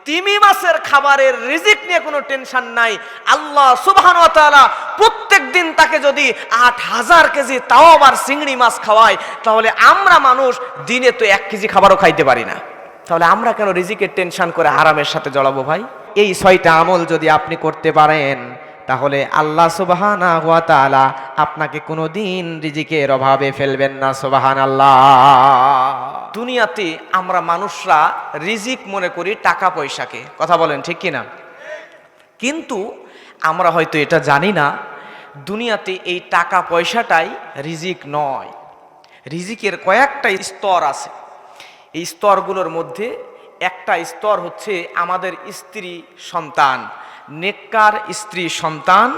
তিমি মাছের খাবারের রিজিক নিয়ে কোনো টেনশন নাই। আল্লাহ সুবহানাহু ওয়া তাআলা প্রত্যেক দিন তাকে যদি ৮,০০০ কেজি তাও আবার চিংড়ি মাছ খাওয়ায়, তাহলে আমরা মানুষ দিনে তো ১ কেজি খাবারও খাইতে পারি না। তাহলে আমরা কেন রিজিকের টেনশন করে হারামের সাথে জড়াবো ভাই? এই ৬টা আমল যদি আপনি করতে পারেন, তাহলে আল্লাহ সুবহানাহু ওয়া তাআলা আপনাকে কোনোদিন রিজিকের অভাবে ফেলবেন না। সুবহানাল্লাহ। দুনিয়াতে আমরা মানুষরা রিজিক মনে করি টাকা পয়সাকে, কথা বলেন ঠিক কিনা? কিন্তু আমরা হয়তো এটা জানি না, দুনিয়াতে এই টাকা পয়সাটাই রিজিক নয়। রিজিকের কয়েকটা স্তর আছে। এই স্তরগুলোর মধ্যে একটা স্তর হচ্ছে আমাদের স্ত্রী সন্তান, নেককার স্ত্রী সন্তান।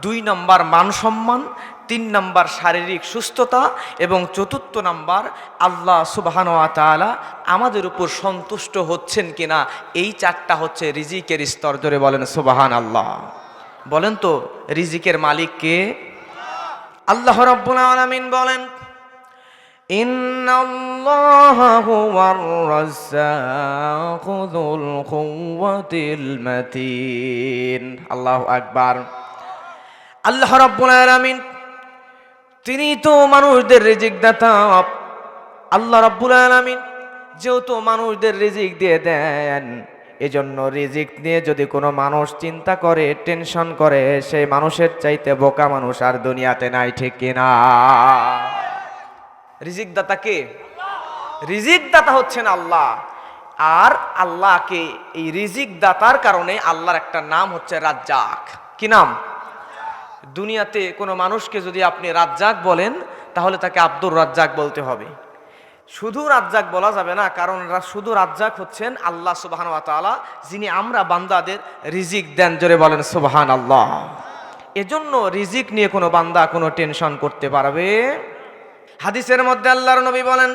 ২ নম্বর মান সম্মান, ৩ নম্বর শারীরিক সুস্থতা এবং ৪র্থ নম্বর আল্লাহ সুবহানাহু ওয়া তাআলা আমাদের উপর সন্তুষ্ট হচ্ছেন কিনা। এই 4টা হচ্ছে রিজিকের স্তর। জোরে বলেন সুবহানাল্লাহ। বলেন তো রিজিকের মালিক কে? আল্লাহ রাব্বুল আলামিন বলেন, ইন্নাল্লাহা হুয়ার রাজ্জাকু যুল কুওয়াতিল মাতিন। আল্লাহু আকবার। আল্লাহ রাব্বুল আলামিন তিনি তো মানুষদের রিজিক দাতা। আল্লাহ রাব্বুল আলামিন যেহেতু মানুষদের রিজিক দিয়ে দেন, এজন্য রিজিক নিয়ে যদি কোনো মানুষ চিন্তা করে, টেনশন করে, সেই মানুষের চাইতে বোকা মানুষ আর দুনিয়াতে নাই, ঠিক কিনা? রিজিক দাতা কে? রিজিক দাতা হচ্ছেন আল্লাহ। আর আল্লাহকে এই রিজিক দাতার কারণে আল্লাহর একটা নাম হচ্ছে রাজ্জাক। কি নাম? দুনিয়াতে কোনো মানুষকে যদি আপনি রাজ্জাক বলেন, তাহলে তাকে আব্দুর রাজ্জাক বলতে হবে। শুধু রাজ্জাক বলা যাবে না, কারণ শুধু রাজ্জাক হচ্ছেন আল্লাহ সুবহানাহু ওয়া তাআলা, যিনি আমরা বান্দাদের রিজিক দেন। জোরে বলেন সুবহানাল্লাহ। এজন্য রিজিক নিয়ে কোনো বান্দা কোনো টেনশন করতে পারবে। হাদিসের মধ্যে আল্লাহর নবী বলেন,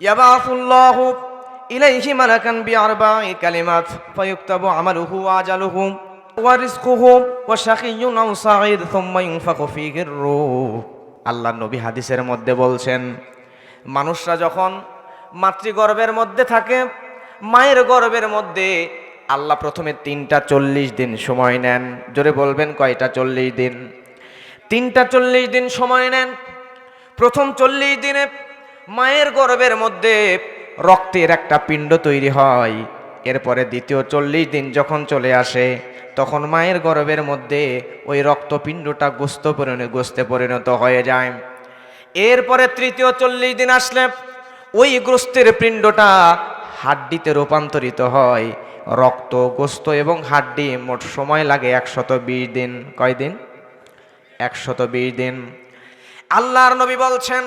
ইয়াবাসুল্লাহু ইলাইহি মালাকান বিআরবা'i কালিমাত ফায়ুকতাবু আমালুহু ওয়া আজালুহু ওয়া রিজকুহু ওয়া শাকিয়্যুন আও সাঈদ সুম্মা ইউনফাকু ফীহির রূহ। আল্লাহর নবী হাদিসের মধ্যে বলছেন, মানুষরা যখন মাতৃগর্ভের মধ্যে থাকে, মায়ের গর্ভের মধ্যে আল্লাহ প্রথমে 3টা 40 দিন সময় নেন। জোরে বলবেন কয়টা? 40 দিন। 3টা 40 দিন সময় নেন। প্রথম 40 দিনে মায়ের গর্ভের মধ্যে রক্তের একটা পিণ্ড তৈরি হয়। এরপরে দ্বিতীয় 40 দিন যখন চলে আসে, তখন মায়ের গর্ভের মধ্যে ওই রক্তপিণ্ডটা গোস্তে পরিণত হয়ে যায়। এরপরে তৃতীয় 40 দিন আসলে ওই গোস্তের পিণ্ডটা হাড্ডিতে রূপান্তরিত হয়। রক্ত, গোস্ত এবং হাড্ডি মোট সময় লাগে 120 দিন। কয় দিন? 120 দিন। আল্লাহর নবী বলছেন,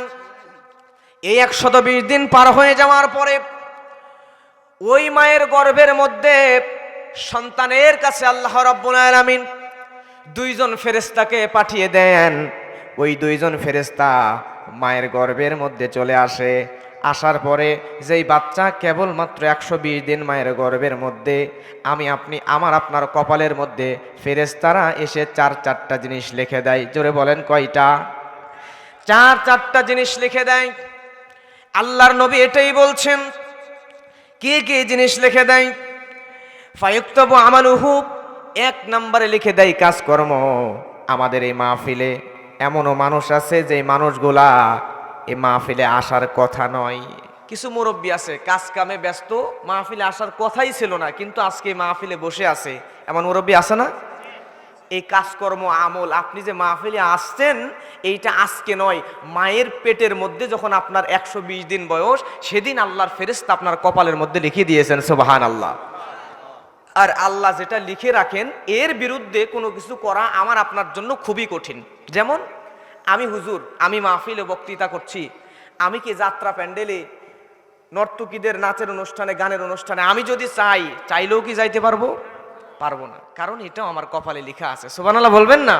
এই 120 দিন পার হয়ে যাওয়ার পরে ওই মায়ের গর্ভের মধ্যে সন্তানের কাছে আল্লাহ রাব্বুল আলামিন 2 জন ফেরেশতাকে পাঠিয়ে দেন। ওই 2 জন ফেরেশতা মায়ের গর্ভের মধ্যে চলে আসে। আসার পরে যেই বাচ্চা কেবলমাত্র 120 দিন মায়ের গর্ভের মধ্যে, আপনার কপালের মধ্যে ফেরেশতারা এসে 4টা জিনিস লিখে দেয়। জোরে বলেন কয়টা? 4টা জিনিস লিখে দেয়। আল্লাহর নবী এটাই বলছেন। কি কি জিনিস লিখে দেয়? ফায়ুক্তাবু আমালুহু, 1 নম্বরে লিখে দেয় কাজকর্ম। আমাদের এই মাহফিলে এমনও মানুষ আছে যে মানুষগুলা এই মাহফিলে আসার কথা নয়। কিছু মুরব্বী আছে কাজ কামে ব্যস্ত, মাহফিলে আসার কথাই ছিল না, কিন্তু আজকে মাহফিলে বসে আছে। এমন মুরব্বী আছে না? এই কাজকর্ম আমল, আপনি যে মাহফিলে আসছেন, এইটা আজকে নয়, মায়ের পেটের মধ্যে যখন আপনার 120 দিন বয়স, সেদিন আল্লাহর ফেরেশতা আপনার কপালের মধ্যে লিখে দিয়েছেন। সুবহানাল্লাহ। আর আল্লাহ যেটা লিখে রাখেন, এর বিরুদ্ধে কোনো কিছু করা আমার আপনার জন্য খুবই কঠিন। যেমন আমি মাহফিলে বক্তৃতা করছি, আমি কি যাত্রা প্যান্ডেলে নর্তকীদের নাচের অনুষ্ঠানে, গানের অনুষ্ঠানে আমি যদি চাইলেও কি যাইতে পারবো? পারবো না, কারণ এটাও আমার কপালে লেখা আছে। সুবহানাল্লাহ বলবেন না?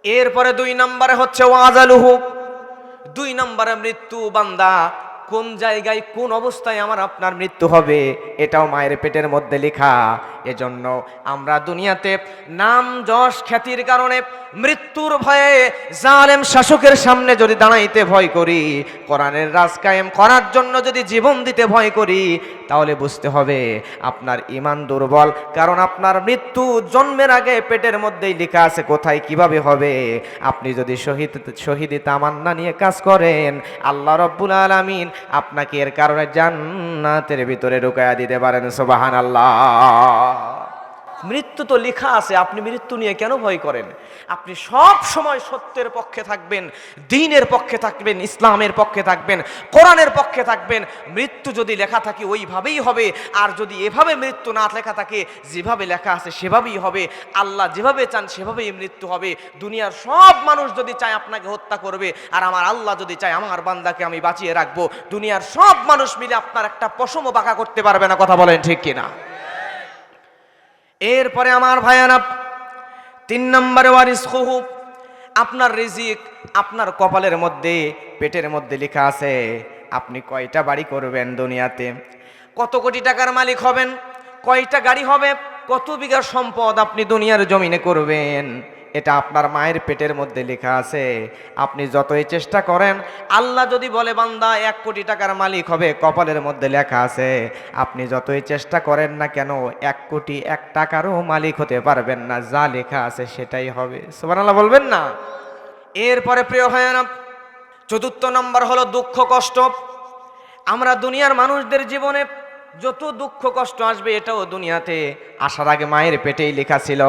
এরপরে 2 নম্বরে হচ্ছে ওয়াজালুহু, 2 নম্বরে মৃত্যু। বান্দা কোন জায়গায় কোন অবস্থায় আমার আপনার মৃত্যু হবে, এটাও মায়ের পেটের মধ্যে লেখা। এজন্য আমরা দুনিয়াতে নাম যশ খ্যাতির কারণে মৃত্যুর ভয়ে জালেম শাসকের সামনে যদি দাঁড়াইতে ভয় করি, কোরআনের রাজ কায়েম করার জন্য যদি জীবন দিতে ভয় করি, তাহলে বুঝতে হবে আপনার ঈমান দুর্বল। কারণ আপনার মৃত্যু জন্মের আগে পেটের মধ্যেই লেখা আছে কোথায় কিভাবে হবে। আপনি যদি শহীদ তামান্না নিয়ে কাজ করেন, আল্লাহ রাব্বুল আলামিন আপনাকে এর কারণে জান্নাতের ভিতরে ঢুকায়া দিতে পারেন। সুবহানাল্লাহ। মৃত্যু তো লেখা আছে, আপনি মৃত্যু নিয়ে কেন ভয় করেন? আপনি সব সময় সত্যের পক্ষে থাকবেন, দ্বীনের পক্ষে থাকবেন, ইসলামের পক্ষে থাকবেন, কোরআনের পক্ষে থাকবেন। মৃত্যু যদি লেখা থাকে ওইভাবেই হবে, আর যদি এভাবে মৃত্যু না লেখা থাকে, যেভাবে লেখা আছে সেভাবেই হবে। আল্লাহ যেভাবে চান সেভাবেই মৃত্যু হবে। দুনিয়ার সব মানুষ যদি চায় আপনাকে হত্যা করবে, আর আমার আল্লাহ যদি চায় আমার বান্দাকে আমি বাঁচিয়ে রাখবো, দুনিয়ার সব মানুষ মিলে আপনার একটা পশমও বাঁকা করতে পারবে না। কথা বলেন ঠিক কিনা? এরপরে আমার ভাইয়ারা, 3 নম্বরে ওয়ারিজকুহু, আপনার রিজিক আপনার কপালের মধ্যে, পেটের মধ্যে লেখা আছে। আপনি কয়টা বাড়ি করবেন দুনিয়াতে, কত কোটি টাকার মালিক হবেন, কয়টা গাড়ি হবে, কত বিঘা সম্পদ আপনি দুনিয়ার জমিনে করবেন, এটা আপনার মায়ের পেটের মধ্যে লেখা আছে। আপনি যতই চেষ্টা করেন, আল্লাহ যদি বলে বান্দা 1 কোটি টাকার মালিক হবে, কপালের মধ্যে লেখা আছে। আপনি যতই চেষ্টা করেন না কেন 1 কোটি 1 টাকারও মালিক হতে পারবেন না। যা লেখা আছে সেটাই হবে। সুবহানাল্লাহ বলবেন না? এরপরে প্রিয় ভাইয়ারা, 4 নম্বর হলো দুঃখ কষ্ট। আমরা দুনিয়ার মানুষদের জীবনে যত দুঃখ কষ্ট আসবে, এটাও দুনিয়াতে আসার আগে মায়ের পেটেই লেখা ছিল।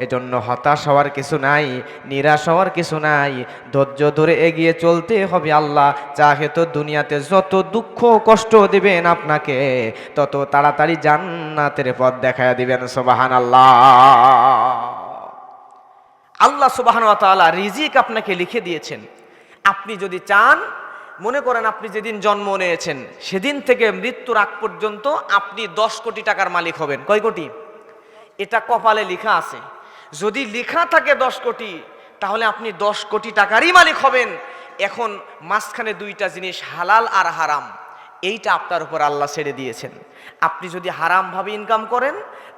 এজন্য হতাশ হওয়ার কিছু নাই, নিরাশ হওয়ার কিছু নাই, ধৈর্য ধরে এগিয়ে চলতে হবে। আল্লাহ চাহে তো দুনিয়াতে যত দুঃখ কষ্ট দিবেন আপনাকে, তত তাড়াতাড়ি জান্নাতের পথ দেখায়া দিবেন। সুবহানাল্লাহ। আল্লাহ সুবহানাহু ওয়া তাআলা রিজিক আপনাকে লিখে দিয়েছেন। আপনি যদি চান, মনে করেন আপনি যেদিন জন্ম নিয়েছেন সেদিন থেকে মৃত্যুর আগ পর্যন্ত আপনি 10 কোটি টাকার মালিক হবেন। কয় কোটি? এটা কপালে লেখা আছে। যদি লেখা থাকে 10 কোটি, তাহলে আপনি 10 কোটি টাকারই মালিক হবেন। এখন মাঝখানে 2টা জিনিস, হালাল আর হারাম, এইটা আপনার উপর আল্লাহ ছেড়ে দিয়েছেন। আপনি যদি হারামভাবে ইনকাম করেন,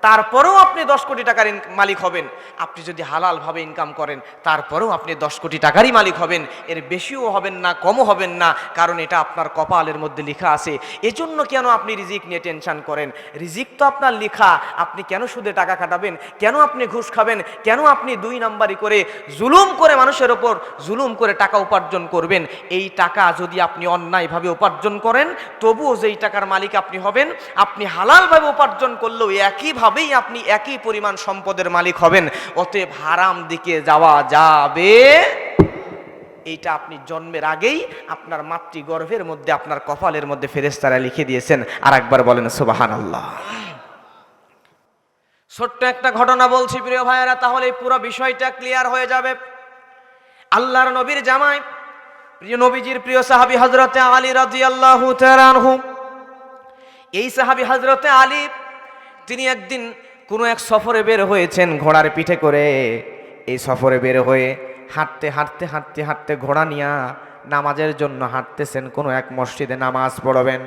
তারপরেও আপনি 10 কোটি টাকার মালিক হবেন। আপনি যদি হালালভাবে ইনকাম করেন, তারপরেও আপনি 10 কোটি টাকারই মালিক হবেন। এর বেশিও হবেন না, কমও হবেন না, কারণ এটা আপনার কপালের মধ্যে লেখা আছে। এজন্য কেন আপনি রিজিক নিয়ে টেনশন করেন? রিজিক তো আপনার লেখা। আপনি কেন সুদে টাকা কাটাবেন? কেন আপনি ঘুষ খাবেন? কেন আপনি 2 নাম্বারি করে জুলুম করে মানুষের ওপর জুলুম করে টাকা উপার্জন করবেন? এই টাকা যদি আপনি অন্যায়ভাবে উপার্জন করেন, তবুও যেই টাকার মালিক আপনি হবেন, আপনি হালালভাবে উপার্জন করলেও একইভাবেই আপনি একই পরিমাণ সম্পদের মালিক হবেন। অতএব হারাম দিকে যাওয়া যাবে, এইটা আপনি জন্মের আগেই আপনার মাতৃগর্ভের মধ্যে, আপনার কপালের মধ্যে ফেরেশতারা লিখে দিয়েছেন। আর একবার বলেন সুবহানাল্লাহ। ছোট্ট একটা ঘটনা বলছি প্রিয় ভাইয়েরা, তাহলে পুরো বিষয়টা ক্লিয়ার হয়ে যাবে। আল্লাহর নবীর জামাই, প্রিয় নবীজির প্রিয় সাহাবী হযরতে আলী রাদিয়াল্লাহু তাআলা আনহু, এই সাহাবী হযরতে আলী, তিনি একদিন কোনো এক সফরে বের হয়েছেন ঘোড়ার পিঠে করে। এই সফরে বের হয়ে হাঁটতে হাঁটতে হাঁটতে হাঁটতে ঘোড়া নিয়া নামাজের জন্য হাঁটতেছেন, কোনো এক মসজিদে নামাজ পড়বেন।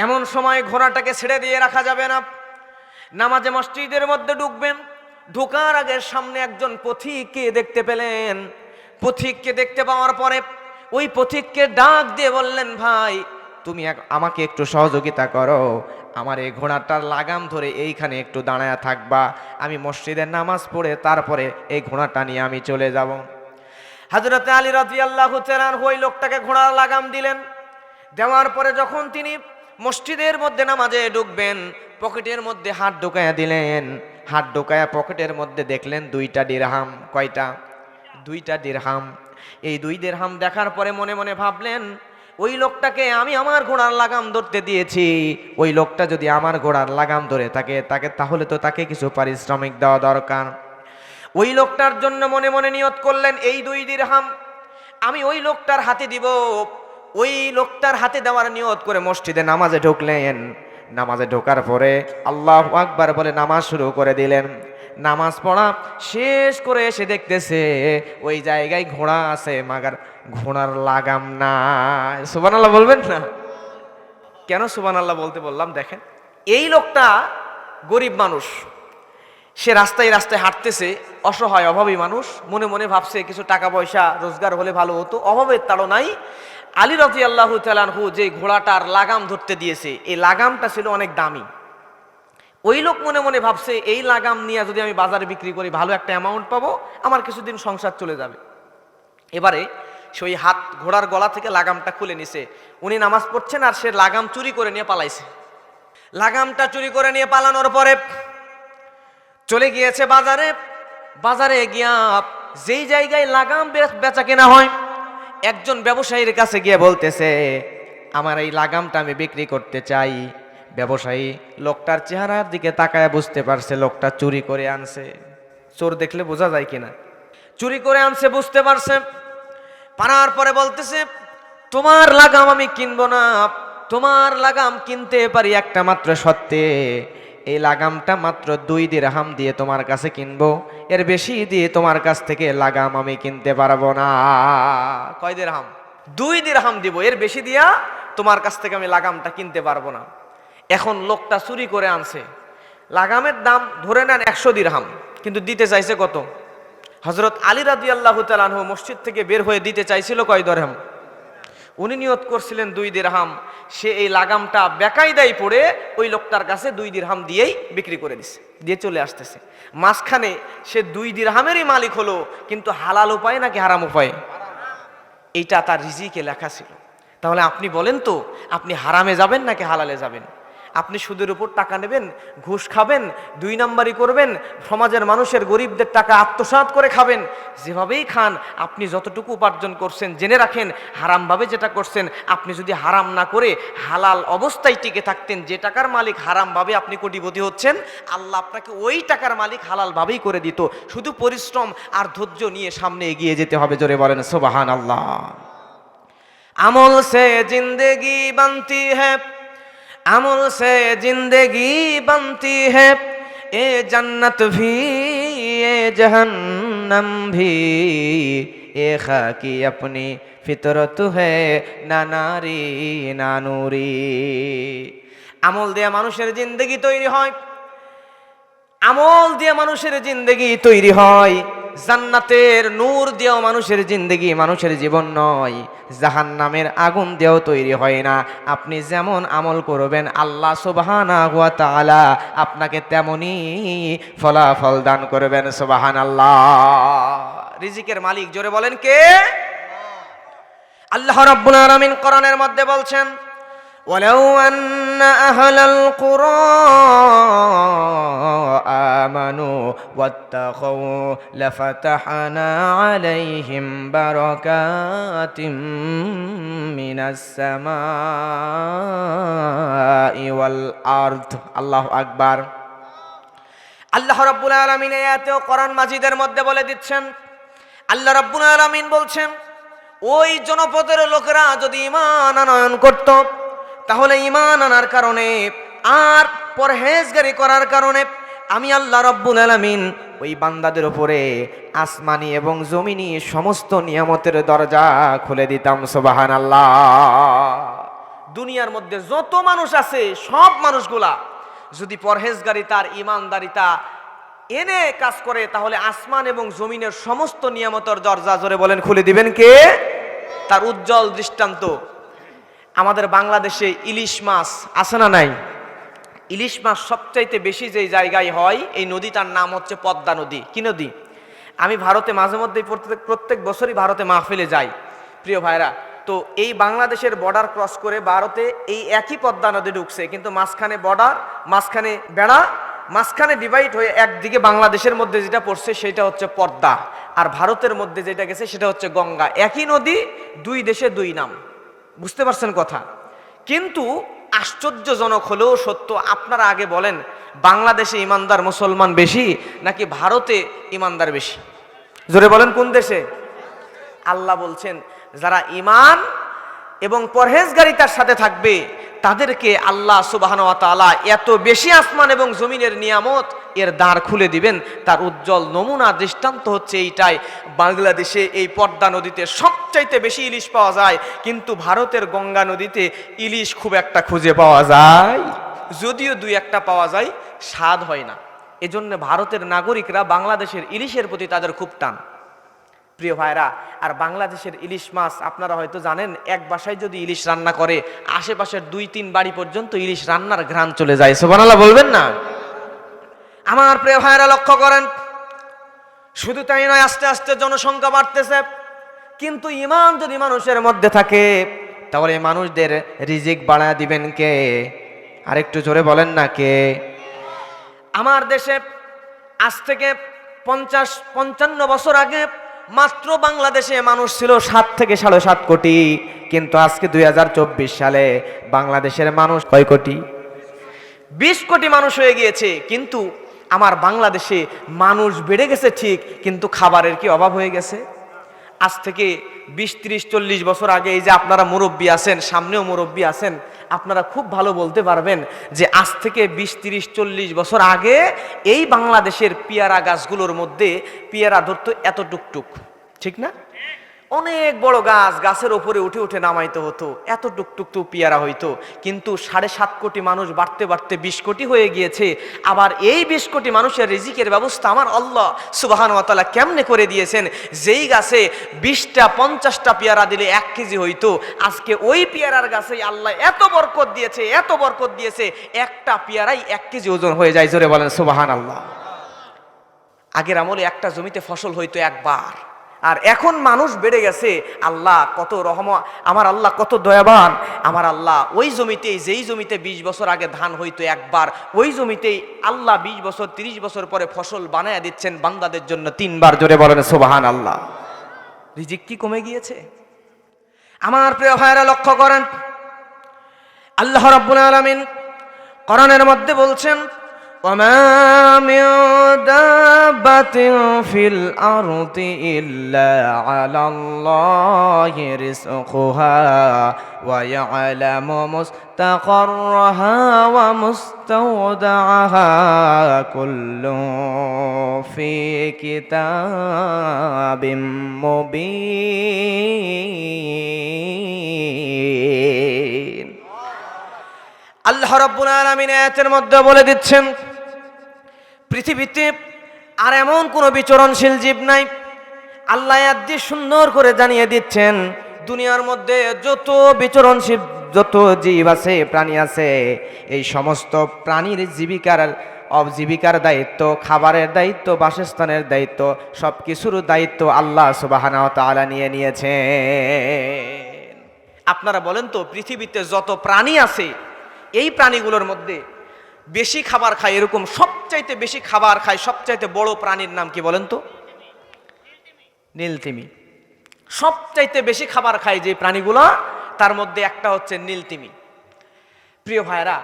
এমন সময় ঘোড়াটাকে ছেড়ে দিয়ে রাখা যাবে না, নামাজে মসজিদের মধ্যে ঢুকবেন। ঢোকার আগে সামনে একজন পথিককে দেখতে পেলেন। পথিককে দেখতে পাওয়ার পরে ওই পথিককে ডাক দিয়ে বললেন, ভাই তুমি আমাকে একটু সহযোগিতা করো, আমার এই ঘোড়াটার লাগাম ধরে এইখানে একটু দাঁড়ায়া থাকবা, আমি মসজিদের নামাজ পড়ে তারপরে এই ঘোড়াটা নিয়ে আমি চলে যাব। হযরত আলী রাদিয়াল্লাহু তাআলা ওই লোকটাকে ঘোড়ার লাগাম দিলেন। দেওয়ার পরে যখন তিনি মসজিদের মধ্যে নামাজে ঢুকবেন, পকেটের মধ্যে হাত ঢোকায়া দিলেন। হাত ঢোকায়া পকেটের মধ্যে দেখলেন 2টা দিরহাম। কয়টা? 2টা দিরহাম। এই 2 দিরহাম দেখার পরে মনে মনে ভাবলেন, ওই লোকটাকে আমি আমার ঘোড়ার লাগাম ধরতে দিয়েছি, ওই লোকটা যদি আমার ঘোড়ার লাগাম ধরে থাকে তাহলে তো তাকে কিছু পারিশ্রমিক দেওয়া দরকার। ওই লোকটার জন্য মনে মনে নিয়ত করলেন, এই 2 দিরহাম আমি ওই লোকটার হাতে দিব। ওই লোকটার হাতে দেওয়ার নিয়ত করে মসজিদে নামাজে ঢুকলেন। নামাজে ঢোকার পরে আল্লাহু আকবার বলে নামাজ শুরু করে দিলেন। নামাজ পড়া শেষ করে এসে দেখতেছে ওই জায়গায় ঘোড়া আছে, মাগার ঘোড়ার লাগাম নাই। সুবহানাল্লাহ বলবেন না? কেন সুবহানাল্লাহ বলতে বললাম দেখেন, এই লোকটা গরিব মানুষ, সে রাস্তায় রাস্তায় হাঁটতেছে, অসহায় অভাবী মানুষ, মনে মনে ভাবছে কিছু টাকা পয়সা রোজগার হলে ভালো হতো, অভাবের তাড়নায় আলী রাদিয়াল্লাহু তাআলা আনহু যে ঘোড়াটার লাগাম ধরতে দিয়েছে, এই লাগামটা ছিল অনেক দামি। ওই লোক মনে মনে ভাবছে এই লাগাম নিয়ে যদি আমি বাজারে বিক্রি করি ভালো একটা অ্যামাউন্ট পাবো, আমার কিছুদিন সংসার চলে যাবে। এবারে সেই হাত ঘোড়ার গলা থেকে লাগামটা খুলে নিছে, উনি নামাজ পড়ছেন আর সে লাগাম চুরি করে নিয়ে পালাইছে। লাগামটা চুরি করে নিয়ে পালানোর পরে চলে গিয়েছে বাজারে। বাজারে গিয়া যেই জায়গায় লাগাম বেচা কেনা হয়, একজন ব্যবসায়ীর কাছে গিয়ে বলতেছে আমার এই লাগামটা আমি বিক্রি করতে চাই। ব্যবসায়ী লোকটার চেহারার দিকে তাকায় বুঝতে পারছে লোকটা চুরি করে আনছে। চোর দেখলে বোঝা যায় কিনা, চুরি করে আনছে বুঝতে পারছে। পারার পরে বলতেছে তোমার লাগাম আমি কিনবো না, তোমার লাগাম কিনতে পারি একটা মাত্র শর্তে, এই লাগামটা মাত্র 2 দিরহাম দিয়ে তোমার কাছে কিনবো, এর বেশি দিয়ে তোমার কাছ থেকে লাগাম আমি কিনতে পারবো না। কয় দিরহাম? 2 দিরহাম দিব, এর বেশি দিয়া তোমার কাছ থেকে আমি লাগামটা কিনতে পারবো না। এখন লোকটা চুরি করে আনছে, লাগামের দাম ধরে নেন 100 দিরহাম, কিন্তু দিতে চাইছে কত? হযরত আলী রাদিয়াল্লাহু তাআলা আনহু মসজিদ থেকে বের হয়ে দিতে চাইছিল কয় দিরহাম? উনি নিয়ত করছিলেন 2 দিরহাম। সে এই লাগামটা বেকায়দায় পড়ে ওই লোকটার কাছে 2 দিরহাম দিয়েই বিক্রি করে দিছে, দিয়ে চলে আসতেছে। মাঝখানে সে 2 দিরহামেরই মালিক হলো, কিন্তু হালাল উপায়ে নাকি হারাম উপায়ে? এইটা তার রিজিকে লেখা ছিল। তাহলে আপনি বলেন তো, আপনি হারামে যাবেন নাকি হালালে যাবেন? আপনি সুদের উপর টাকা নেবেন, ঘুষ খাবেন, 2 নাম্বারি করবেন, সমাজের মানুষের গরিবদের টাকা আত্মসাৎ করে খাবেন, যেভাবেই খান, আপনি যতটুকু উপার্জন করছেন জেনে রাখেন হারামভাবে যেটা করছেন। আপনি যদি হারাম না করে হালাল অবস্থায় টিকে থাকতেন, যে টাকার মালিক হারামভাবে আপনি কোটিপতি হচ্ছেন, আল্লাহ আপনাকে ওই টাকার মালিক হালালভাবেই করে দিত। শুধু পরিশ্রম আর ধৈর্য নিয়ে সামনে এগিয়ে যেতে হবে। জোরে বলেন সুবহানাল্লাহ। আমল সে জিন্দেগি বানতি হ্যায়, अमल से जिंदगी बनती है, ए जन्नत भी ए जहन्नम भी, ए खाकी अपनी फितरत है ना नारी ना नूरी। আমল দিয়ে মানুষের জিন্দেগি তৈরি হয়, আমল দিয়ে মানুষের জিন্দেগি তৈরি হয়। জান্নাতের নূর দিয়েও মানুষের জিন্দেগি, মানুষের জীবন নয়। জাহান্নামের আগুন দিয়েও তৈরি হয় না। আপনি যেমন আমল করবেন আল্লাহ সুবহানাহু ওয়া তাআলা আপনাকে তেমনই ফলাফল দান করবেন। সুবহানাল্লাহ। রিজিকের মালিক জোরে বলেন কে? আল্লাহ রাব্বুল আলামিন কোরআনের মধ্যে বলছেন ওয়ালাউ আন্না আহলাল কুরা আমানু ওয়াত্তাকাউ লাফাতাহনা আলাইহিম বারাকাতিম মিনাস সামাই ওয়াল আরদ। আল্লাহু আকবার। আল্লাহ রাব্বুল আলামিন এই আয়াতেও কোরআন মাজিদের মধ্যে বলে দিচ্ছেন, আল্লাহ রাব্বুল আলামিন বলছেন ওই জনপদের লোকেরা যদি ঈমান আনয়ন করত, তাহলে ঈমান আনার কারণে আর পরহেজগারি করার কারণে আমি আল্লাহ রাব্বুল আলামিন ওই বান্দাদের উপরে আসমানি এবং জমিনি সমস্ত নিয়ামতের দরজা খুলে দিতাম। সুবহানাল্লাহ। দুনিয়ার মধ্যে যত মানুষ আছে সব মানুষগুলা যদি পরহেজগারিতার ঈমানদারিতা এনে কাজ করে, তাহলে আসমান এবং জমিনের সমস্ত নিয়ামতের দরজা জোরে বলেন খুলে দিবেন কে? তার উজ্জ্বল দৃষ্টান্ত আমাদের বাংলাদেশে ইলিশ মাছ আছে না নাই? ইলিশ মাছ সবচাইতে বেশি যেই জায়গায় হয়, এই নদীটার নাম হচ্ছে পদ্মা নদী। কি নদী? আমি ভারতে মাঝে মধ্যে প্রত্যেক বছরই ভারতে মাহফিলে যাই প্রিয় ভাইরা। তো এই বাংলাদেশের বর্ডার ক্রস করে ভারতে এই একই পদ্মা নদী ঢুকছে, কিন্তু মাঝখানে বর্ডার, মাঝখানে বেড়া, মাঝখানে ডিভাইড হয়ে একদিকে বাংলাদেশের মধ্যে যেটা পড়ছে সেটা হচ্ছে পদ্মা, আর ভারতের মধ্যে যেটা গেছে সেটা হচ্ছে গঙ্গা। একই নদী, 2 দেশে 2 নাম। বুঝতে পারছেন কথা? কিন্তু আশ্চর্যজনক হলেও সত্য, আপনারা আগে বলেন বাংলাদেশে ইমানদার মুসলমান বেশি নাকি ভারতে ইমানদার বেশি? জোরে বলেন কোন দেশে? আল্লাহ বলছেন যারা ঈমান এবং পরহেজগারিতার সাথে থাকবে তাদেরকে আল্লাহ সুবহানাহু ওয়া তাআলা এত বেশি আসমান এবং জমিনের নিয়ামত এর দ্বার খুলে দিবেন। তার উজ্জ্বল নমুনা দৃষ্টান্ত হচ্ছে এইটাই। বাংলাদেশে এই পদ্মা নদীতে সবচাইতে বেশি ইলিশ পাওয়া যায়, কিন্তু ভারতের গঙ্গা নদীতে ইলিশ খুব একটা খুঁজে পাওয়া যায় যদিও দুই একটা পাওয়া যায়, স্বাদ হয় না। এজন্য ভারতের নাগরিকরা বাংলাদেশের ইলিশের প্রতি তাদের খুব টান। প্রিয় ভাইরা, আর বাংলাদেশের ইলিশ মাছ আপনারা হয়তো জানেন, এক বাসায় যদি ইলিশ রান্না করে আশেপাশের 2-3 বাড়ি পর্যন্ত ইলিশ রান্নার ঘ্রাণ চলে যায়। সুবহানাল্লাহ বলবেন না? আমার প্রিয় ভাইরা লক্ষ্য করেন, শুধু তাই নয়, আস্তে আস্তে জনসংখ্যা বাড়তেছে, কিন্তু ঈমান যদি মানুষের মধ্যে থাকে তাহলে মানুষদের রিজিক বাড়ায় দিবেন কে? আরেকটু জোরে বলেন না কে? আমার দেশে আজ থেকে 50-55 বছর আগে মাত্র বাংলাদেশে মানুষ ছিল 7 থেকে 7.5 কোটি, কিন্তু আজকে 2024 সালে বাংলাদেশের মানুষ কয় কোটি? 20 কোটি মানুষ হয়ে গিয়েছে। কিন্তু আমার বাংলাদেশে মানুষ বেড়ে গেছে ঠিক, কিন্তু খাবারের কি অভাব হয়ে গেছে? আজ থেকে 20-30-40 বছর আগে, এই যে আপনারা মুরব্বী আছেন, সামনেও মুরব্বী আছেন, আপনারা খুব ভালো বলতে পারবেন যে আজ থেকে 20-30-40 বছর আগে এই বাংলাদেশের পেয়ারা গাছগুলোর মধ্যে পেয়ারা ধরতো এত টুকটুক, ঠিক না? অনেক বড় গাছ, গাছের ওপরে উঠে উঠে নামাইতে হতো, এত টুকটুক তো পেয়ারা হইতো। কিন্তু 7.5 কোটি মানুষ বাড়তে বাড়তে 20 কোটি হয়ে গিয়েছে। আবার এই 20 কোটি মানুষের রিজিকের ব্যবস্থা আমার আল্লাহ সুবহানাহু ওয়া তাআলা কেমনে করে দিয়েছেন? যেই গাছে 20টা 50টা পেয়ারা দিলে 1 কেজি হইতো, আজকে ওই পেয়ারার গাছে আল্লাহ এত বরকত দিয়েছে, এত বরকত দিয়েছে, একটা পেয়ারাই 1 কেজি ওজন হয়ে যায়। জোরে বলেন সুবহানাল্লাহ। আগের আমলে একটা জমিতে ফসল হইতো একবার, আর এখন মানুষ বেড়ে গেছে। আল্লাহ কত রহমত, আমার আল্লাহ কত দয়াবান। আমার আল্লাহ ওই জমিতেই, যেই জমিতে 20 বছর আগে ধান হইতো একবার, ওই জমিতেই আল্লাহ 20 বছর 30 বছর পরে ফসল বানায়া দিচ্ছেন বান্দাদের জন্য 3 বার। জোরে বলেন সুবহানাল্লাহ। রিজিক কি কমে গিয়েছে? আমার প্রিয় ভাইরা লক্ষ্য করেন, আল্লাহ রাব্বুল আলামিন কোরআনের মধ্যে বলছেন, وما من دابة في الأرض إلا على الله رزقها ويعلم مستقرها ومستودعها كل في كتاب مبين। আল্লাহ রাব্বুল আলামিন আয়াতের মধ্যে বলে দিচ্ছেন, পৃথিবীতে আর এমন কোনো বিচরণশীল জীব নাই। আল্লাহ আয়াত দিয়ে সুন্দর করে জানিয়ে দিচ্ছেন, দুনিয়ার মধ্যে যত বিচরণশীল, যত জীব আছে, প্রাণী আছে, এই সমস্ত প্রাণীর জীবিকার দায়িত্ব, খাবারের দায়িত্ব, বাসস্থানের দায়িত্ব, সব কিছুর দায়িত্ব আল্লাহ সুবহানাহু ওয়া তাআলা নিয়ে নিয়েছেন। আপনারা বলেন তো, পৃথিবীতে যত প্রাণী আছে, এই প্রাণীগুলোর মধ্যে বেশি খাবার খায়, এরকম সবচাইতে বেশি খাবার খায় সবচাইতে বড় প্রাণীর নাম কি বলেন তো? নীলতিমি। সবচাইতে বেশি খাবার খায় যে প্রাণীগুলো, তার মধ্যে একটা হচ্ছে নীলতিমি। প্রিয় ভাইরা,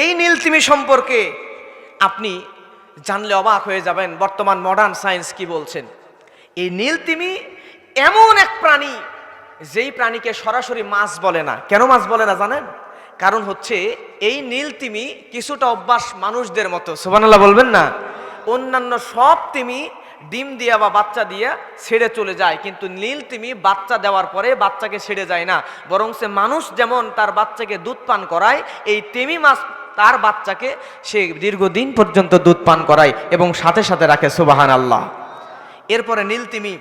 এই নীলতিমি সম্পর্কে আপনি জানলে অবাক হয়ে যাবেন বর্তমান মডার্ন সায়েন্স কি বলছেন। এই নীলতিমি এমন এক প্রাণী, যেই প্রাণীকে সরাসরি মাছ বলে না। কেন মাছ বলে না জানেন? কারণ হচ্ছে এই নীলতিমি কিছুটা অভ্যাস মানুষদের মতো। সুবহানাল্লাহ বলবেন না? অন্যান্য সব তিমি ডিম দিয়া বা বাচ্চা দিয়া ছেড়ে চলে যায়, কিন্তু নীলতিমি বাচ্চা দেওয়ার পরে বাচ্চাকে ছেড়ে যায় না, বরং সে মানুষ যেমন তার বাচ্চাকে দুধ পান করায়, এই তিমি মাছ তার বাচ্চাকে সে দীর্ঘদিন পর্যন্ত দুধ পান করায় এবং সাথে সাথে রাখে। সুবহানাল্লাহ। এরপরে নীলতিমি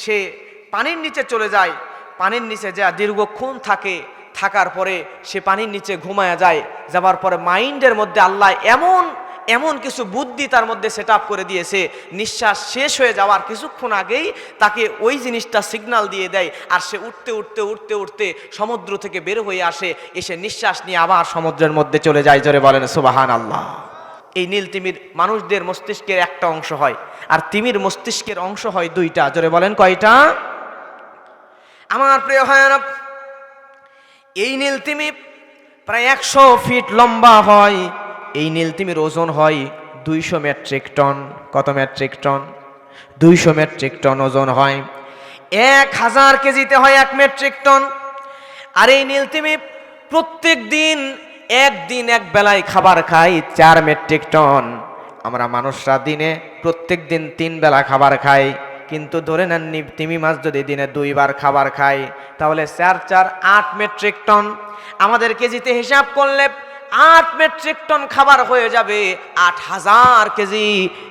সে পানির নিচে চলে যায়, পানির নিচে যা দীর্ঘক্ষণ থাকে, থাকার পরে সে পানির নিচে ঘুমায়া যায়। যাবার পরে মাইন্ডের মধ্যে আল্লাহ এমন কিছু বুদ্ধি তার মধ্যে সেট আপ করে দিয়েছে, নিঃশ্বাস শেষ হয়ে যাওয়ার কিছুক্ষণ আগেই তাকে ওই জিনিসটা সিগন্যাল দিয়ে দেয়, আর সে উঠতে উঠতে উঠতে উঠতে সমুদ্র থেকে বের হয়ে আসে, এসে নিঃশ্বাস নিয়ে আবার সমুদ্রের মধ্যে চলে যায়। জোরে বলেন সুবহানাল্লাহ। এই নীলতিমির মানুষদের মস্তিষ্কের একটা অংশ হয়, আর তিমির মস্তিষ্কের অংশ হয় 2টা। জোরে বলেন কয়টা? আমার প্রিয় ভাইয়েরা, এই নীলতিমি প্রায় 100 ফিট লম্বা হয়। এই নীলতিমির ওজন হয় 200 মেট্রিক টন। কত মেট্রিক টন? 200 মেট্রিক টন ওজন হয়। 1000 কেজিতে হয় 1 মেট্রিক টন। আর এই নীলতিমি প্রত্যেক দিন এক বেলায় খাবার খায় 4 মেট্রিক টন। আমরা মানুষরা দিনে প্রত্যেক দিন 3 বেলা খাবার খাই, কিন্তু ধরে নেন তিমি মাছ যদি দিনে 2 বার খাবার খায়, তাহলে 4 4 8 মেট্রিক টন। আমাদের কেজিতে হিসাব করলে 8 মেট্রিক টন খাবার হয়ে যাবে, 8000 কেজি।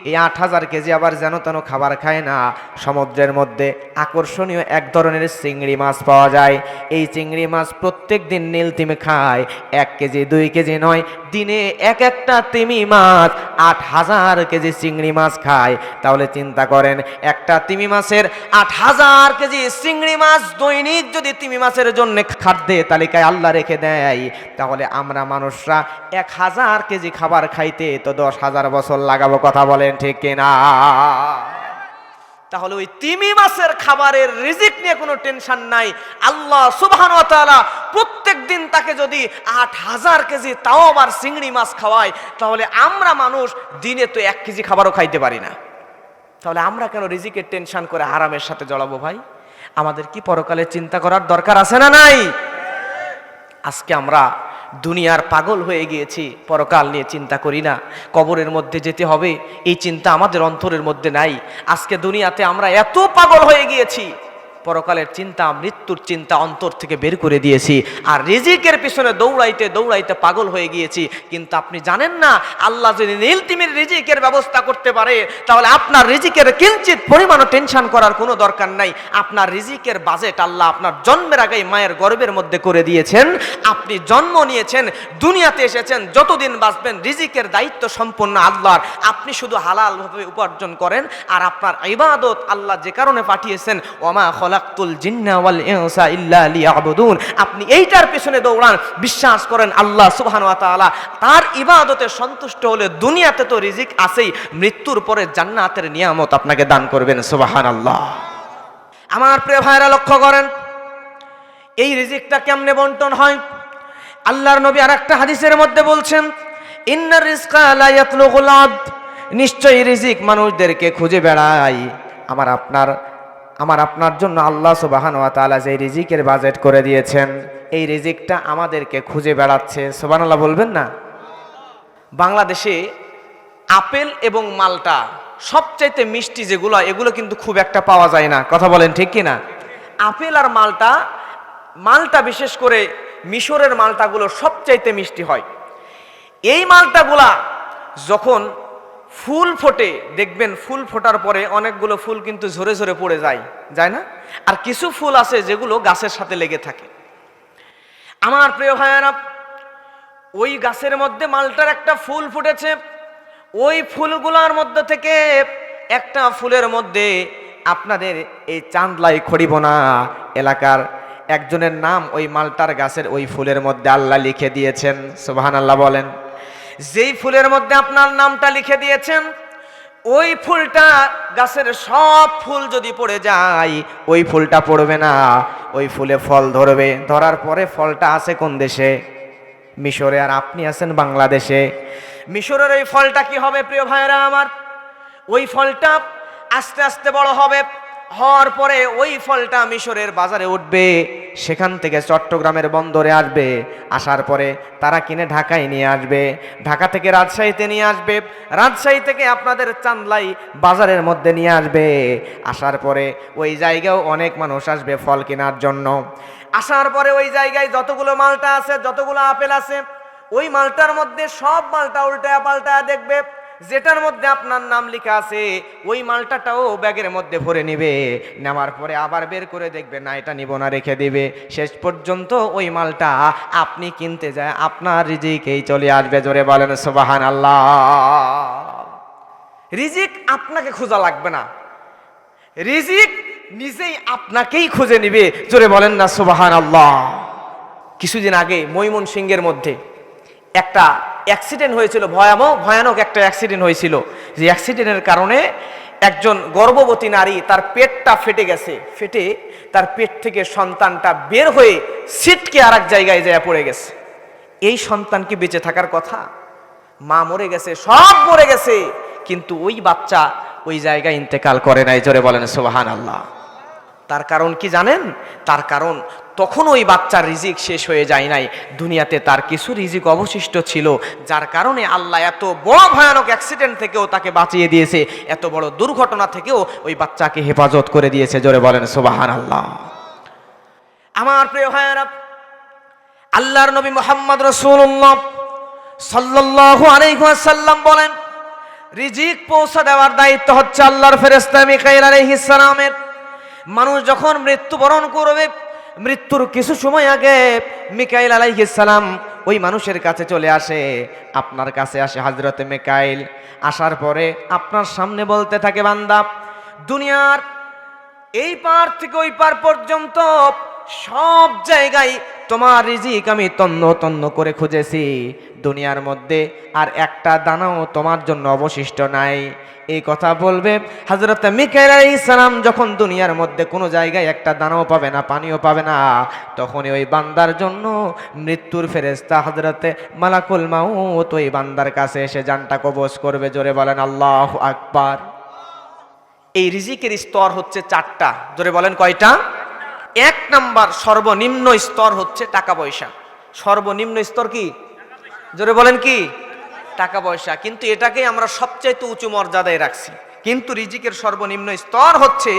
এই 8000 কেজি আবার যেন তেন খাবার খায় না। সমুদ্রের মধ্যে আকর্ষণীয় এক ধরনের চিংড়ি মাছ পাওয়া যায়। এই চিংড়ি মাছ প্রত্যেক দিন নীল তিমি খায়। 1 কেজি 2 কেজি নয়, দিনে একটা তিমি মাছ 8000 কেজি চিংড়ি মাছ খায়। তাহলে চিন্তা করেন, একটা তিমি মাছের 8000 কেজি চিংড়ি মাছ দৈনিক যদি তিমি মাছের জন্য খাদ্যের তালিকায় আল্লাহ রেখে দেয়, তাহলে আমরা মানুষরা 1000 কেজি খাবার খাইতে তো 10,000 বছর লাগাবো। কথা বলেন ঠিক কিনা? তাহলে ওই তিমি মাছের খাবারের রিজিক নিয়ে কোনো টেনশন নাই। আল্লাহ সুবহানাহু ওয়া তাআলা প্রত্যেক দিন তাকে যদি 8000 কেজি তাও আবার চিংড়ি মাছ খাওয়ায়, তাহলে আমরা মানুষ দিনে তো 1 কেজি খাবারও খাইতে পারি না। তাহলে আমরা কেন রিজিকের টেনশন করে হারামের সাথে জড়াবো ভাই? আমাদের কি পরকালে চিন্তা করার দরকার আছে না নাই? আজকে আমরা দুনিয়ার পাগল হয়ে গিয়েছি, পরকাল নিয়ে চিন্তা করি না। কবরের মধ্যে যেতে হবে এই চিন্তা আমাদের অন্তরের মধ্যে নাই। আজকে দুনিয়াতে আমরা এত পাগল হয়ে গিয়েছি, পরকালের চিন্তা, মৃত্যুর চিন্তা অন্তর থেকে বের করে দিয়েছি, আর রিজিকের পিছনে দৌড়াইতে দৌড়াইতে পাগল হয়ে গিয়েছি। কিন্তু আপনি জানেন না, আল্লাহ যদি নীল তিমির রিজিকের ব্যবস্থা করতে পারে, তাহলে আপনার রিজিকের কিঞ্চিত পরিমাণও টেনশন করার কোনো দরকার নাই। আপনার রিজিকের বাজেট আল্লাহ আপনার জন্মের আগেই মায়ের গর্ভের মধ্যে করে দিয়েছেন। আপনি জন্ম নিয়েছেন, দুনিয়াতে এসেছেন, যতদিন বাঁচবেন রিজিকের দায়িত্ব সম্পূর্ণ আল্লাহর। আপনি শুধু হালালভাবে উপার্জন করেন, আর আপনার ইবাদত আল্লাহ যে কারণে পাঠিয়েছেন, ওমা খলাকতুল জিন্না ওয়াল ইনসা ইল্লা লিয়াবুদুন, আপনি এইটার পেছনে দৌড়ান। বিশ্বাস করেন আল্লাহ সুবহানাহু ওয়া তাআলা তার ইবাদতে সন্তুষ্ট হলে দুনিয়াতে তো রিজিক আছেই, মৃত্যুর পরে জান্নাতের নিয়ামত আপনাকে দান করবেন। সুবহানাল্লাহ। আমার প্রিয় ভাইরা লক্ষ্য করেন, এই রিজিকটা কেমনে বন্টন হয়। আল্লাহর নবী আরেকটা হাদিসের মধ্যে বলছেন, ইন্নার রিজকা লা ইয়াতলুগুল আবদ, নিশ্চয়ই রিজিক মানুষদেরকে খুঁজে বেড়ায়। আমার আপনার জন্য আল্লাহ সুবহানাহু ওয়া তাআলা যে রিজিকের বাজেট করে দিয়েছেন, এই রিজিকটা আমাদেরকে খুঁজে বেড়াচ্ছে। সুবহানাল্লাহ বলবেন না? বাংলাদেশে আপেল এবং মালটা সবচাইতে মিষ্টি যেগুলো, এগুলো কিন্তু খুব একটা পাওয়া যায় না। কথা বলেন ঠিক কিনা? আপেল আর মালটা বিশেষ করে মিশরের মালটাগুলো সবচাইতে মিষ্টি হয়। এই মালটাগুলা যখন ফুল ফোটে, দেখবেন ফুল ফোটার পরে অনেকগুলো ফুল কিন্তু ঝরে ঝরে পড়ে যায় না? আর কিছু ফুল আছে যেগুলো গাছের সাথে লেগে থাকে। আমার প্রিয় ভাইয়েরা, ওই গাছের মধ্যে মালটার একটা ফুল ফুটেছে, ওই ফুলগুলার মধ্যে থেকে একটা ফুলের মধ্যে আপনাদের এই চান্দলাই খড়িবোনা এলাকার একজনের নাম ওই মালটার গাছের ওই ফুলের মধ্যে আল্লাহ লিখে দিয়েছেন। সুবহানাল্লাহ বলেন। যেই ফুলের মধ্যে আপনার নামটা লিখে দিয়েছেন, ওই ফুলটা গাছের সব ফুল যদি পড়ে যায়, ওই ফুলটা পড়বে না, ওই ফুলে ফল ধরবে। ধরার পরে ফলটা আছে কোন দেশে? মিশরে, আর আপনি আছেন বাংলাদেশে। মিশরের ওই ফলটা কি হবে প্রিয় ভাইয়েরা আমার? ওই ফলটা আস্তে আস্তে বড় হবে, হওয়ার পরে ওই ফলটা মিশরের বাজারে উঠবে, সেখান থেকে চট্টগ্রামের বন্দরে আসবে, আসার পরে তারা কিনে ঢাকায় নিয়ে আসবে, ঢাকা থেকে রাজশাহীতে নিয়ে আসবে, রাজশাহী থেকে আপনাদের চান্দলাই বাজারের মধ্যে নিয়ে আসবে। আসার পরে ওই জায়গাও অনেক মানুষ আসবে ফল কেনার জন্য। আসার পরে ওই জায়গায় যতগুলো মালটা আছে, যতগুলো আপেল আছে, ওই মালটার মধ্যে সব মালটা উল্টায়া পাল্টায়া দেখবে, যেটার মধ্যে আপনার নাম লেখা আছে ওই মালটাটাও ব্যাগের মধ্যে ভরে নেবে। নেওয়ার পরে আবার বের করে দেখবে, না এটা নিব না, রেখে দিবে। শেষ পর্যন্ত ওই মালটা আপনি কিনতে যায় আপনার রিজিকেই চলে আসবে। জোরে বলেন সুবহানাল্লাহ। রিজিক আপনাকে খোঁজা লাগবে না, রিজিক নিজেই আপনাকেই খুঁজে নিবে। জোরে বলেন না সুবহানাল্লাহ। কিছুদিন আগে ময়মনসিংহের মধ্যে একটা অ্যাক্সিডেন্ট হয়েছিল, ভয়ানক একটা অ্যাক্সিডেন্ট হয়েছিল। যে অ্যাক্সিডেন্টের কারণে একজন গর্ভবতী নারী, তার পেটটা ফেটে গেছে, ফেটে তার পেট থেকে সন্তানটা বের হয়ে ছিটকে আর এক জায়গায় যায় পড়ে গেছে। এই সন্তান কি বেঁচে থাকার কথা? মা মরে গেছে, সব মরে গেছে, কিন্তু ওই বাচ্চা ওই জায়গায় ইন্তেকাল করে নাই। জোরে বলেন সুবহানাল্লাহ। তার কারণ কি জানেন? তার কারণ তখন ওই বাচ্চার রিজিক শেষ হয়ে যায় নাই, দুনিয়াতে তার কিছু রিজিক অবশিষ্ট ছিল, যার কারণে আল্লাহ এত বড় ভয়ানক অ্যাক্সিডেন্ট থেকেও তাকে বাঁচিয়ে দিয়েছে, এত বড় দুর্ঘটনা থেকেও ওই বাচ্চাকে হেফাজত করে দিয়েছে। জোরে বলেন সুবহানাল্লাহ। আমার প্রিয় ভাইয়েরা, আল্লাহর নবী মুহাম্মদ রাসূলুল্লাহ সাল্লাল্লাহু আলাইহি ওয়াসাল্লাম বলেন, রিজিক পৌঁছে দেওয়ার দায়িত্ব হচ্ছে আল্লাহর ফেরেশতা মিকাইল আলাইহিস সালামের। মানুষ যখন মৃত্যুবরণ করবে, মৃত্যুর কিছু সময় আগে মিকাইল আলাইহিস সালাম ওই মানুষের কাছে চলে আসে, আপনার কাছে আসে হযরতে মিকাইল। আসার পরে আপনার সামনে বলতে থাকে, বান্দা, দুনিয়ার এই পার থেকে ওই পার পর্যন্ত সব জায়গায় তোমার রিজিক আমি তন্ন তন্ন করে খুঁজেছি, দুনিয়ার মধ্যে আর একটা দানাও তোমার জন্য অবশিষ্ট নাই। এই কথা বলবে হযরত মিকাইল আলাইহিস সালাম যখন দুনিয়ার মধ্যে কোনো জায়গায় একটা দানাও পাবে না, পানিও পাবে না, তখনই ওই বান্দার জন্য মৃত্যুর ফেরেশতা হযরতে মালাকুল মাউত ওই বান্দার কাছে এসে জানটা কবজ করবে। জোরে বলেন আল্লাহু আকবার। এই রিজিকের স্তর হচ্ছে চারটা। জোরে বলেন কয়টা? এক নাম্বার সর্বনিম্ন স্তর হচ্ছে টাকা পয়সা। সর্বনিম্ন স্তর কি? জোরে বলেন কি? টাকা পয়সা। কিন্তু এটাকেই আমরা সবচাইতে উঁচু মর্যাদায় রাখছি। কিন্তু রিজিকের সর্বনিম্ন স্তর হচ্ছে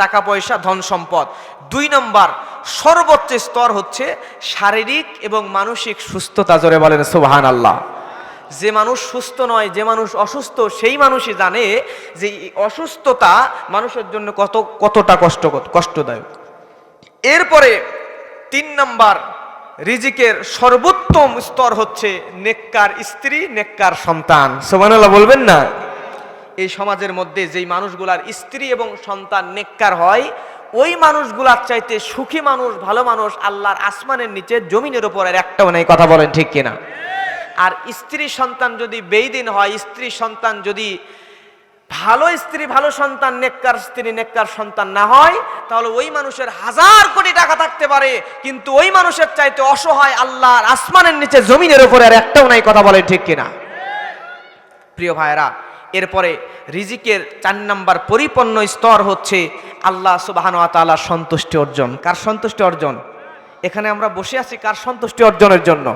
টাকা পয়সা, ধন সম্পদ। দুই নম্বর সর্বোচ্চ স্তর হচ্ছে শারীরিক এবং মানসিক সুস্থতা। জোরে বলেন সুবহানাল্লাহ। যে মানুষ সুস্থ নয়, যে মানুষ অসুস্থ, সেই মানুষই জানে যে অসুস্থতা মানুষের জন্য কতটা কষ্টদায়ক। এরপরে তিন নাম্বার রিজিকের সর্বোত্তম স্তর হচ্ছে নেককার স্ত্রী, নেককার সন্তান। সুবহানাল্লাহ বলবেন না? এই সমাজের মধ্যে যেই মানুষগুলার স্ত্রী এবং সন্তান নেককার হয়, ওই মানুষগুলার চাইতে সুখী মানুষ, ভালো মানুষ আল্লাহর আসমানের নিচে জমিনের উপরের একটাও নেই। কথা বলেন ঠিক কিনা? আর স্ত্রী সন্তান যদি বেঈদিন হয়, স্ত্রী সন্তান যদি ভালো স্ত্রী, ভালো সন্তান, নেককার স্ত্রী, নেককার সন্তান না হয়, তাহলে ওই মানুষের 1000 কোটি টাকা থাকতে পারে, কিন্তু ওই মানুষের চাইতে অসহায় আল্লাহর আসমানের নিচে জমিনের উপরে আর একটাও নাই। কথা বলেন ঠিক কিনা? প্রিয় ভাইরা, এরপরে রিজিকের 4 নাম্বার পরিপূর্ণ স্তর হচ্ছে আল্লাহ সুবহানাহু ওয়া তাআলার সন্তুষ্টি অর্জন। কার সন্তুষ্টি অর্জন? এখানে আমরা বসে আছি কার সন্তুষ্টি অর্জনের জন্য?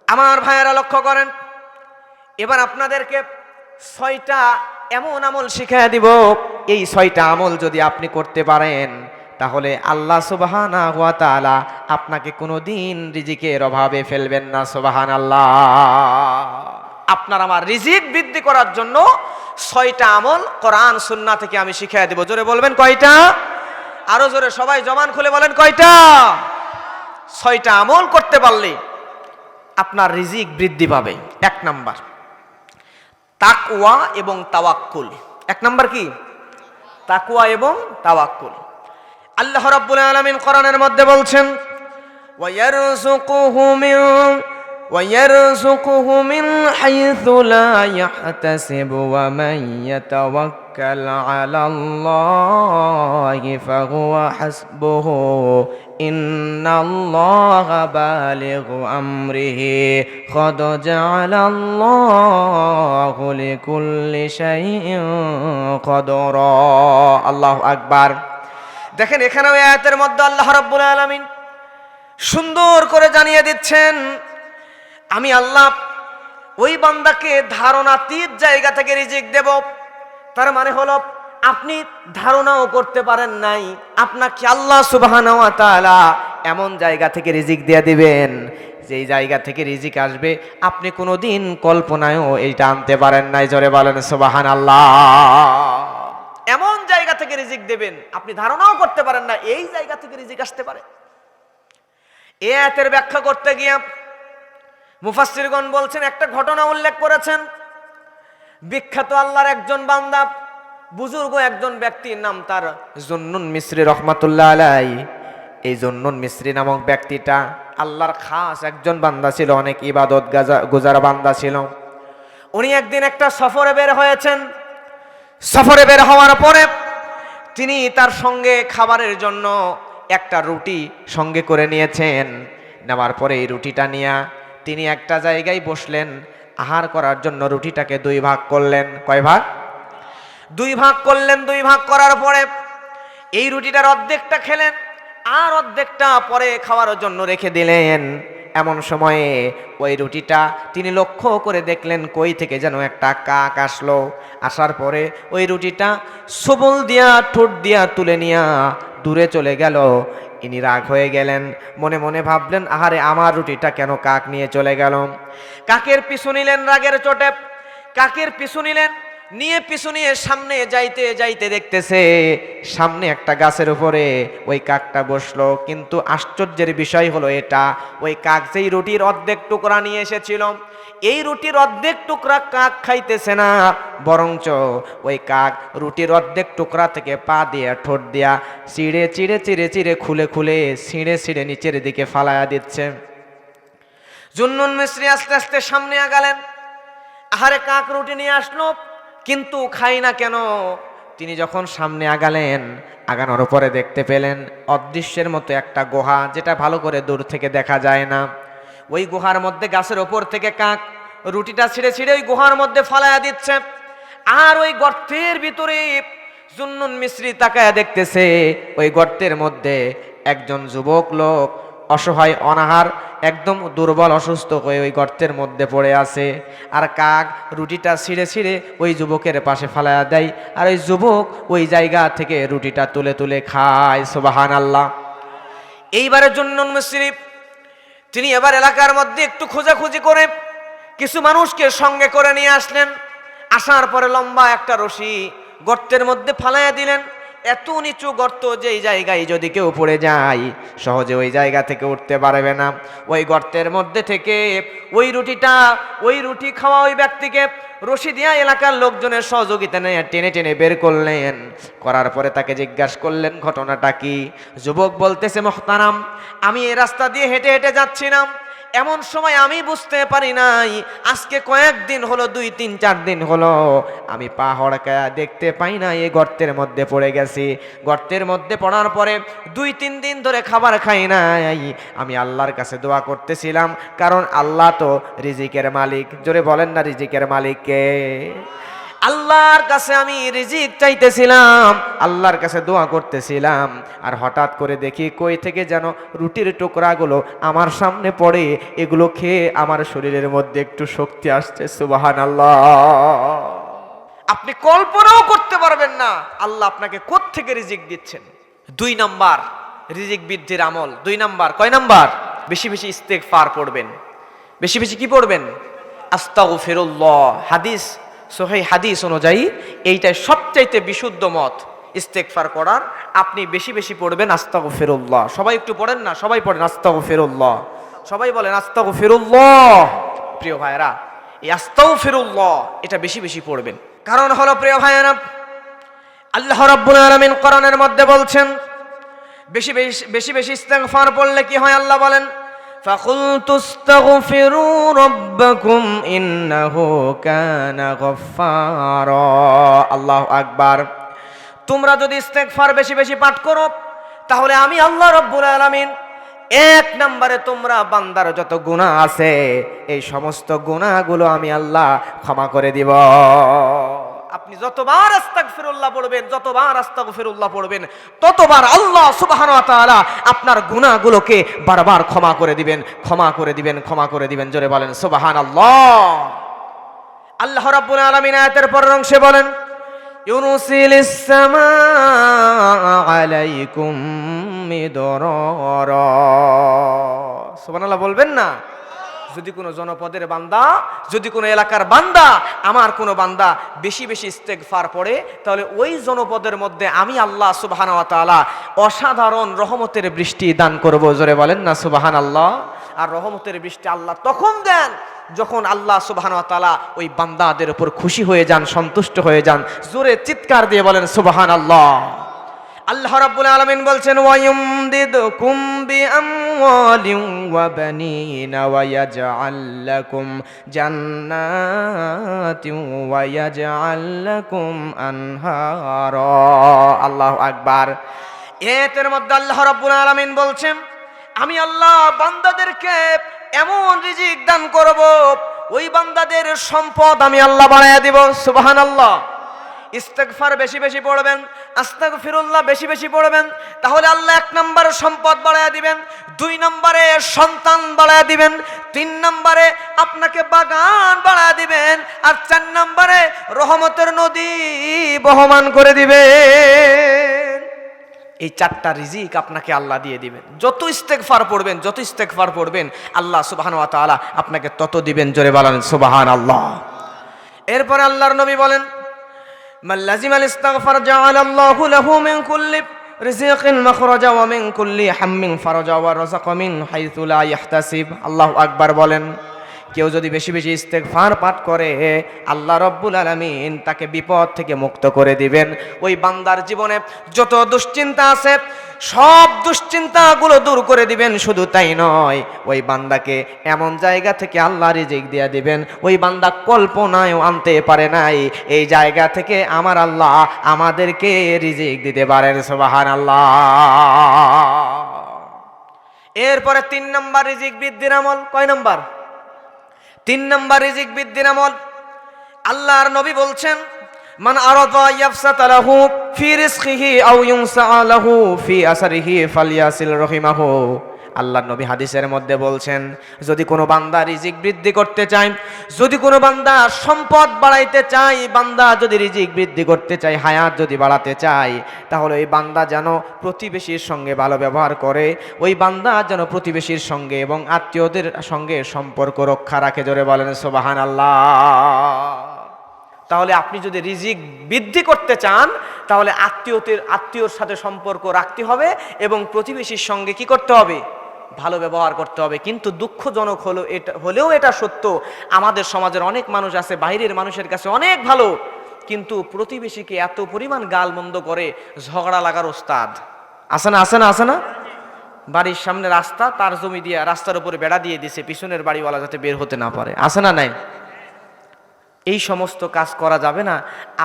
আমার ভাইয়েরা লক্ষ্য করেন, এবার আপনাদেরকে 6টা এমন আমল শিখিয়ে দিব। এই 6টা আমল যদি আপনি করতে পারেন, তাহলে আল্লাহ সুবহানাহু ওয়া তাআলা আপনাকে কোনোদিন রিজিকের অভাবে ফেলবেন না। সুবহানাল্লাহ। আপনার আমার রিজিক বৃদ্ধি করার জন্য 6টা আমল কোরআন সুন্নাহ থেকে আমি শিখিয়ে দেব। জোরে বলবেন কয়টা? আরো জোরে সবাই জবান খুলে বলেন কয়টা? 6টা আমল করতে পারলে আপনার রিজিক বৃদ্ধি পাবে। 1 নাম্বার তাকওয়া এবং তাওয়াক্কুল। 1 নাম্বার কি? তাকওয়া এবং তাওয়াক্কুল। আল্লাহ রাব্বুল আলামিন কোরআনের মধ্যে বলছেন, ওয়ায়ারযুকুহু মিন হাইথু লা ইয়াহতাসিব ওয়া মান ইয়াতাওয়াক্কাল আলাল্লাহি ফাহুয়া হাসবুহু ইন্নাল্লাহা বালিগু আমরিহি ক্বাদ জাআলাল্লাহু লিকুল্লি শাইইন কদরা। আল্লাহু আকবার। দেখেন, এখানে ওই আয়াতের মধ্যে আল্লাহ রাব্বুল আলামিন সুন্দর করে জানিয়ে দিচ্ছেন, আমি আল্লাহ ওই বান্দাকে ধারণাতীত জায়গা থেকে রিজিক দেব। তার মানে হলো আপনি ধারণাও করতে পারেন নাই, আপনাকে আল্লাহ সুবহানাহু ওয়া তাআলা এমন জায়গা থেকে রিজিক দিয়ে দিবেন, যেই জায়গা থেকে রিজিক আসবে আপনি কোনোদিন কল্পনায়ও এইটা আনতে পারেন নাই। জোরে বলেন সুবহানাল্লাহ। এমন জায়গা থেকে রিজিক দেবেন আপনি ধারণাও করতে পারেন না, এই জায়গা থেকে রিজিক আসতে পারে। এই আয়াতের ব্যাখ্যা করতে গিয়ে মুফাসসিরগণ বলছেন, একটা ঘটনা উল্লেখ করেছেন। বিখ্যাত আল্লাহর একজন বান্দা, বুজুর্গ একজন ব্যক্তির নাম তার জুন্নুন মিসরি রহমাতুল্লাহ আলাইহি। এই জুন্নুন মিসরি নামক ব্যক্তিটা আল্লাহর খাস একজন বান্দা ছিল, অনেক ইবাদত গুজার বান্দা ছিল। উনি একদিন একটা সফরে বের হয়েছেন। সফরে বের হওয়ার পরে তিনি তার সঙ্গে খাবারের জন্য একটা রুটি সঙ্গে করে নিয়েছেন। নেওয়ার পরে এই রুটিটা নিয়ে তিনি একটা জায়গায় বসলেন আহার করার জন্য। রুটিটাকে 2 ভাগ করলেন। কয় ভাগ? 2 ভাগ করলেন। 2 ভাগ করার পরে এই রুটিটার অর্ধেকটা খেলেন, আর অর্ধেকটা পরে খাওয়ার জন্য রেখে দিলেন। এমন সময়ে ওই রুটিটা তিনি লক্ষ্য করে দেখলেন কই থেকে যেন একটা কাক আসলো। আসার পরে ওই রুটিটা সবল দিয়া ঠোঁট দিয়া তুলে নিয়া দূরে চলে গেল। ইনি রাগ হয়ে গেলেন, মনে মনে ভাবলেন আহারে আমার রুটিটা কেন কাক নিয়ে চলে গেল। কাকের পিছু নিলেন রাগের চোটে, কাকের পিছু নিলেন, নিয়ে পিছু নিয়ে সামনে যাইতে যাইতে দেখতেছে সামনে একটা গাছের উপরে ওই কাকটা বসলো। কিন্তু আশ্চর্যের বিষয় হলো এটা, ওই কাক যেই রুটির অর্ধেক টুকরা নিয়ে এসেছিল, এই রুটির অর্ধেক টুকরা কাক খাইতেছে না, বরঞ্চ ওই কাক রুটির অর্ধেক টুকরা থেকে পা দিয়ে ঠোঁট দিয়া চিড়ে চিড়ে চিড়ে চিড়ে খুলে খুলে ছিঁড়ে ছিঁড়ে নিচের দিকে ফালায়া দিচ্ছে। জুন্নুন মিসরি আস্তে আস্তে সামনে আগালেন। আহারে কাক রুটি নিয়ে আসলো কিন্তু খাই না কেন? তিনি যখন সামনে আগালেন, আগানোর পরে দেখতে পেলেন অদৃশ্যের মতো একটা গুহা, যেটা ভালো করে দূর থেকে দেখা যায় না। ওই গুহার মধ্যে গাছের ওপর থেকে কাক রুটিটা ছিঁড়ে ছিঁড়ে ওই গুহার মধ্যে ফালায়া দিচ্ছে। আর ওই গর্তের ভিতরে জুন্নুন মিসরি তাকায়া দেখতেছে ওই গর্তের মধ্যে একজন যুবক লোক অসহায় অনাহার একদম দুর্বল অসুস্থ হয়ে ওই গর্তের মধ্যে পড়ে আছে। আর কাক রুটিটা ছিঁড়ে ছিঁড়ে ওই যুবকের পাশে ফালায়া দেয়, আর ওই যুবক ওই জায়গা থেকে রুটিটা তুলে তুলে খায়। সুবহানাল্লাহ। এইবারের জুন্নুন মিসরি তিনি এবার এলাকার মধ্যে একটু খোঁজাখুঁজি করে কিছু মানুষকে সঙ্গে করে নিয়ে আসলেন। আসার পরে লম্বা একটা রশি গর্তের মধ্যে ফালাইয়া দিলেন। এত নিচু গর্ত যে এই জায়গায় যদি কেউ পড়ে যায় সহজে ওই জায়গা থেকে উঠতে পারবে না। ওই গর্তের মধ্যে থেকে ওই রুটি খাওয়া ওই ব্যক্তিকে রশি দিয়া এলাকার লোকজনের সহযোগিতা নিয়ে টেনে টেনে বের করলেন। করার পরে তাকে জিজ্ঞাসা করলেন ঘটনাটা কি? যুবক বলতেছে, মুহতারাম, আমি এই রাস্তা দিয়ে হেঁটে হেঁটে যাচ্ছিলাম, এমন সময় আমি বুঝতে পারি নাই আজকে কয়েকদিন হলো, 2-3-4 দিন হলো আমি পা হড়কায়া দেখতে পাই না এই গর্তের মধ্যে পড়ে গেছি। গর্তের মধ্যে পড়ার পরে 2-3 দিন ধরে খাবার খাই নাই। আমি আল্লাহর কাছে দোয়া করতেছিলাম, কারণ আল্লাহ তো রিজিকের মালিক। জোরে বলেন না, রিজিকের মালিক কে? আল্লাহর কাছে আমি রিজিক চাইতেছিলাম, আল্লাহর কাছে দোয়া করতেছিলাম, আর হঠাৎ করে দেখি কই থেকে যেন রুটির টুকরাগুলো আমার সামনে পড়ে, এগুলো খেয়ে আমার শরীরের মধ্যে একটু শক্তি আসছে। সুবহানাল্লাহ। আপনি কল্পনাও করতে পারবেন না আল্লাহ আপনাকে কোত্থেকে রিজিক দিচ্ছেন। 2 নাম্বার রিজিক বৃদ্ধির আমল। 2 নাম্বার, কয় নাম্বার? বেশি বেশি ইস্তেগফার পড়বেন। বেশি বেশি কি পড়বেন? আস্তাগফিরুল্লাহ। হাদিস, সহিহ হাদিস অনুযায়ী এইটাই সবচাইতে বিশুদ্ধ মত ইস্তেগফার করার। আপনি বেশি বেশি পড়বেন আস্তাগফিরুল্লাহ। সবাই একটু পড়েন না, সবাই পড়েন আস্তাগফিরুল্লাহ। সবাই বলেন আস্তাগফিরুল্লাহ। প্রিয় ভাইরা, এই আস্তাগফিরুল্লাহ এটা বেশি বেশি পড়বেন। কারণ হলো প্রিয় ভাইরা, আল্লাহ রাব্বুল আলামিন কোরআনের মধ্যে বলছেন বেশি বেশি বেশি বেশি ইস্তেগফার পড়লে কি হয়? আল্লাহ বলেন, فَقُلْتُ اسْتَغْفِرُوا رَبَّكُمْ إِنَّهُ كَانَ غَفَّارًا। আল্লাহু আকবার। তোমরা যদি ইস্তেগফার বেশি বেশি পাঠ করো তাহলে আমি আল্লাহ রাব্বুল আলামিন 1 নম্বরে তোমরা বান্দার যত গুনাহ আছে এই সমস্ত গুনাহগুলো আমি আল্লাহ ক্ষমা করে দিব। আপনি যতবার আস্তাগফিরুল্লাহ পড়বেন, যতবার আস্তাগফিরুল্লাহ পড়বেন, ততবার আল্লাহ সুবহানাহু ওয়া তাআলা আপনার গুনাহগুলোকে বারবার ক্ষমা করে দিবেন, ক্ষমা করে দিবেন, ক্ষমা করে দিবেন। জোরে বলেন সুবহানাল্লাহ। আল্লাহ রাব্বুল আলামিন আয়াতের পরের অংশে বলেন, ইউরসিলিস সামাআ আলাইকুম মিদরারা। সুবহানাল্লাহ বলবেন না? যদি কোনো জনপদের বান্দা, যদি কোনো এলাকার বান্দা, আমার কোনো বান্দা বেশি বেশি ইস্তেগফার পড়ে, তাহলে ওই জনপদের মধ্যে আমি আল্লাহ সুবহানাহু ওয়া তাআলা অসাধারণ রহমতের বৃষ্টি দান করব। জোরে বলেন না সুবহানাল্লাহ। আর রহমতের বৃষ্টি আল্লাহ তখন দেন যখন আল্লাহ সুবহানাহু ওয়া তাআলা ওই বান্দাদের উপর খুশি হয়ে যান, সন্তুষ্ট হয়ে যান। জোরে চিৎকার দিয়ে বলেন সুবহানাল্লাহ। আল্লাহ রাব্বুল আলামিন বলছেন, ওয়ায়ুমদিদকুম বিআমওয়ালিন ওয়া বানিনা ওয়া ইয়াজআল লাকুম জান্নাতিন ওয়া ইয়াজআল লাকুম আনহারা। আল্লাহু আকবার। এর মধ্যে আল্লাহ রাব্বুল আলামিন বলছেন, আমি আল্লাহ বান্দাদেরকে এমন রিজিক দান করব, ওই বান্দাদের সম্পদ আমি আল্লাহ বাড়ায়া দিব। সুবহানাল্লাহ। ইস্তেগফার বেশি বেশি পড়বেন, আস্তাগফিরুল্লাহ বেশি বেশি পড়বেন, তাহলে আল্লাহ 1 নম্বরে সম্পদ বাড়ায়া দিবেন, 2 নম্বরে সন্তান বাড়ায়া দিবেন, 3 নম্বরে আপনাকে বাগান বাড়ায়া দিবেন, আর 4 নম্বরে রহমতের নদী বহমান করে দিবেন। এই 4টা রিজিক আপনাকে আল্লাহ দিয়ে দিবেন। যত ইস্তেগফার পড়বেন আল্লাহ সুবহানাহু ওয়া তাআলা আপনাকে তত দিবেন। জোরে বলেন সুবহানাল্লাহ। এরপরে আল্লাহর নবী বলেন, মান লাজিমাল ইস্তিগফার জাআলাল্লাহু লাহু মিন কুল্লি রিজিকিন মাখরাজা ওয়া মিন কুল্লি হাম্মিন ফারাজা ওয়া রাযাকা মিন হাইথু লা ইয়াহতাসিব। আল্লাহু আকবার বলেন। কেউ যদি বেশি বেশি ইস্তেগফার পাঠ করে আল্লাহ রব্বুল আলামিন তাকে বিপদ থেকে মুক্ত করে দিবেন। ওই বান্দার জীবনে যত দুশ্চিন্তা আছে সব দুশ্চিন্তাগুলো দূর করে দিবেন। শুধু তাই নয়, ওই বান্দাকে এমন জায়গা থেকে আল্লাহ রিজিক দিয়ে দিবেন ওই বান্দা কল্পনায়ও আনতে পারে নাই। এই জায়গা থেকে আমার আল্লাহ আমাদেরকে রিজিক দিতে পারেন। সুবহানাল্লাহ। এরপরে 3 নম্বর রিজিক বৃদ্ধির আমল। কয় নম্বর? 3 নম্বর রিজিক বৃদ্ধির আমল। আল্লাহর নবী বলছেন, মান আরাদা ইয়াফসাতা লাহু ফি রিজকিহি আও ইউনসা লাহু ফি আসরিহি ফালইয়াসিল রহিমাহু। আল্লাহর নবী হাদিসের মধ্যে বলছেন, যদি কোনো বান্দা রিজিক বৃদ্ধি করতে চায়, যদি কোনো বান্দা সম্পদ বাড়াইতে চায়, বান্দা যদি রিজিক বৃদ্ধি করতে চায়, হায়াত যদি বাড়াতে চায়, তাহলে ওই বান্দা যেন প্রতিবেশীর সঙ্গে ভালো ব্যবহার করে, ওই বান্দা যেন প্রতিবেশীর সঙ্গে এবং আত্মীয়দের সঙ্গে সম্পর্ক রক্ষা রাখে। জোরে বলেন সুবহানাল্লাহ। তাহলে আপনি যদি রিজিক বৃদ্ধি করতে চান তাহলে আত্মীয়র সাথে সম্পর্ক রাখতে হবে এবং প্রতিবেশীর সঙ্গে কি করতে হবে? ভালো ব্যবহার করতে হবে। কিন্তু দুঃখজনক হলেও এটা সত্য, আমাদের সমাজের অনেক মানুষ আছে বাইরের মানুষের কাছে অনেক ভালো, কিন্তু প্রতিবেশীকে এত পরিমাণ গালমন্দ করে ঝগড়া লাগার ওস্তাদ। আছে না? বাড়ির সামনে রাস্তা, তার জমি দিয়ে রাস্তার উপরে বেড়া দিয়ে দিছে পিছনের বাড়িওয়ালা যাতে বের হতে না পারে। আছে না নাই? এই সমস্ত কাজ করা যাবে না।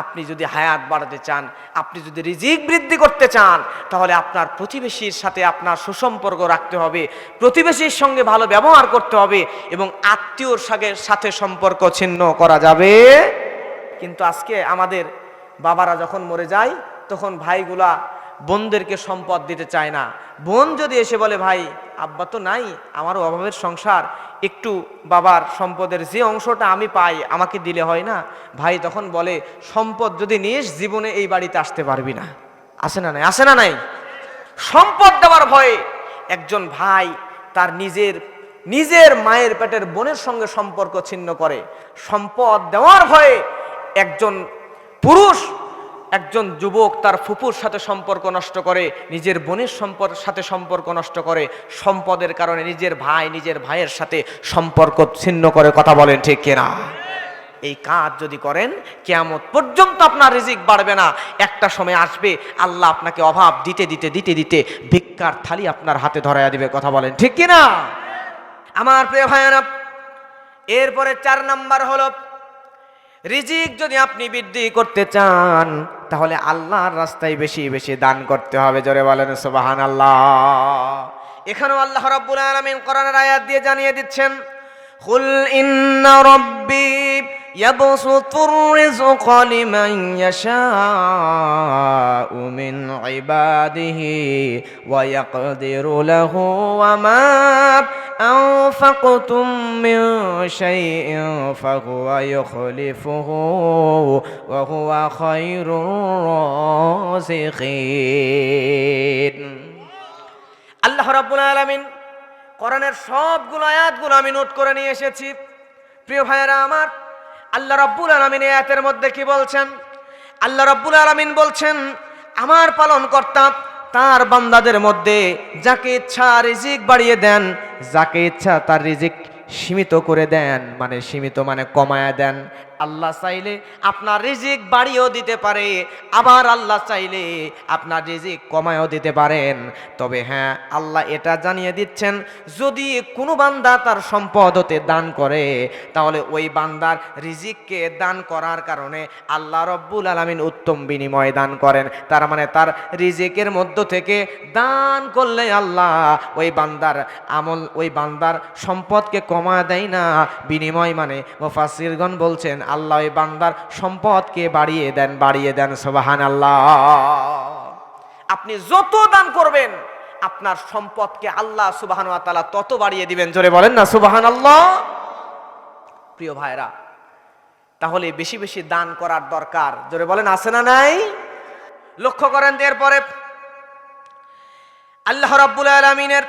আপনি যদি হায়াত বাড়াতে চান, আপনি যদি রিজিক বৃদ্ধি করতে চান, তাহলে আপনার প্রতিবেশীর সাথে আপনার সুসম্পর্ক রাখতে হবে, প্রতিবেশীর সঙ্গে ভালো ব্যবহার করতে হবে এবং আত্মীয়র সাথে সম্পর্ক ছিন্ন করা যাবে। কিন্তু আজকে আমাদের বাবারা যখন মরে যায় তখন ভাইগুলা বোনদেরকে সম্পদ দিতে চায় না। বোন যদি এসে বলে, ভাই আব্বা তো নাই, আমারও অভাবের সংসার, একটু বাবার সম্পদের যে অংশটা আমি পাই আমাকে দিলে হয় না? ভাই তখন বলে, সম্পদ যদি নিস জীবনে এই বাড়িতে আসতে পারবি না। আছে না নাই? সম্পদ দেওয়ার ভয়ে একজন ভাই তার নিজের মায়ের পেটের বোনের সঙ্গে সম্পর্ক ছিন্ন করে। সম্পদ দেওয়ার ভয়ে একজন পুরুষ, একজন যুবক তার ফুপুর সাথে সম্পর্ক নষ্ট করে, নিজের বোনের সাথে সম্পর্ক নষ্ট করে, সম্পদের কারণে নিজের ভাইয়ের সাথে সম্পর্ক ছিন্ন করে। কথা বলেন ঠিক কিনা? এই কাজ যদি করেন কিয়ামত পর্যন্ত আপনার রিজিক বাড়বে না। একটা সময় আসবে আল্লাহ আপনাকে অভাব দিতে দিতে ভিক্ষার থালি আপনার হাতে ধরাইয়া দিবে। কথা বলেন ঠিক কিনা? আমার প্রিয় ভাইয়েরা, এরপরে 4 নাম্বার হলো, রিজিক যদি আপনি বৃদ্ধি করতে চান তাহলে আল্লাহর রাস্তায় বেশি বেশি দান করতে হবে। জোরে বলেন সুবহানাল্লাহ। এখানেও আল্লাহ রাব্বুল আলামিন কোরআনের আয়াত দিয়ে জানিয়ে দিচ্ছেন, কুল ইন্না রাব্বি ইয়াবসুতুর রিজকা লিমান ইয়াশাউ মিন ইবাদিহি ওয়া ইয়াকদিরু লাহু ওয়া মা أنفقتم من شيء فهو يخلفه وهو خير الرازقين। আল্লাহ রাব্বুল আলামিন কোরআনের সবগুলো আয়াতগুলো আমি নোট করে নিয়ে এসেছি। প্রিয় ভাইয়েরা আমার, আল্লাহ রাব্বুল আলামিন এই আয়াতের মধ্যে কি বলছেন? আল্লাহ রাব্বুল আলামিন বলছেন, আমার পালনকর্তা তার বান্দাদের মধ্যে যাকে ইচ্ছা রিজিক বাড়িয়ে দেন, যাকে ইচ্ছা তার রিজিক সীমিত করে দেন, সীমিত মানে কমায়া দেন। আল্লাহ চাইলে আপনার রিজিক বাড়িয়েও দিতে পারে, আবার আল্লাহ চাইলে আপনার রিজিক কমায়ও দিতে পারেন। তবে হ্যাঁ, আল্লাহ এটা জানিয়ে দিচ্ছেন, যদি কোনো বান্দা তার সম্পদ হতে দান করে তাহলে ওই বান্দার রিজিককে দান করার কারণে আল্লাহ রব্বুল আলামিন উত্তম বিনিময় দান করেন। তার মানে তার রিজিকের মধ্য থেকে দান করলে আল্লাহ ওই বান্দার সম্পদকে কমা দেয় না, বিনিময় মুফাসসিরগণ বলছেন আল্লাহ ওই বান্দার সম্পদকে বাড়িয়ে দেন। সুবহানাল্লাহ। আপনি যত দান করবেন আপনার সম্পদকে আল্লাহ সুবহানাহু ওয়া তাআলা তত বাড়িয়ে দিবেন। জোরে বলেন না সুবহানাল্লাহ। প্রিয় ভাইরা, তাহলে বেশি বেশি দান করার দরকার। জোরে বলেন আছে না নাই? লক্ষ্য করেন, এরপরে আল্লাহ রাব্বুল আলামিনের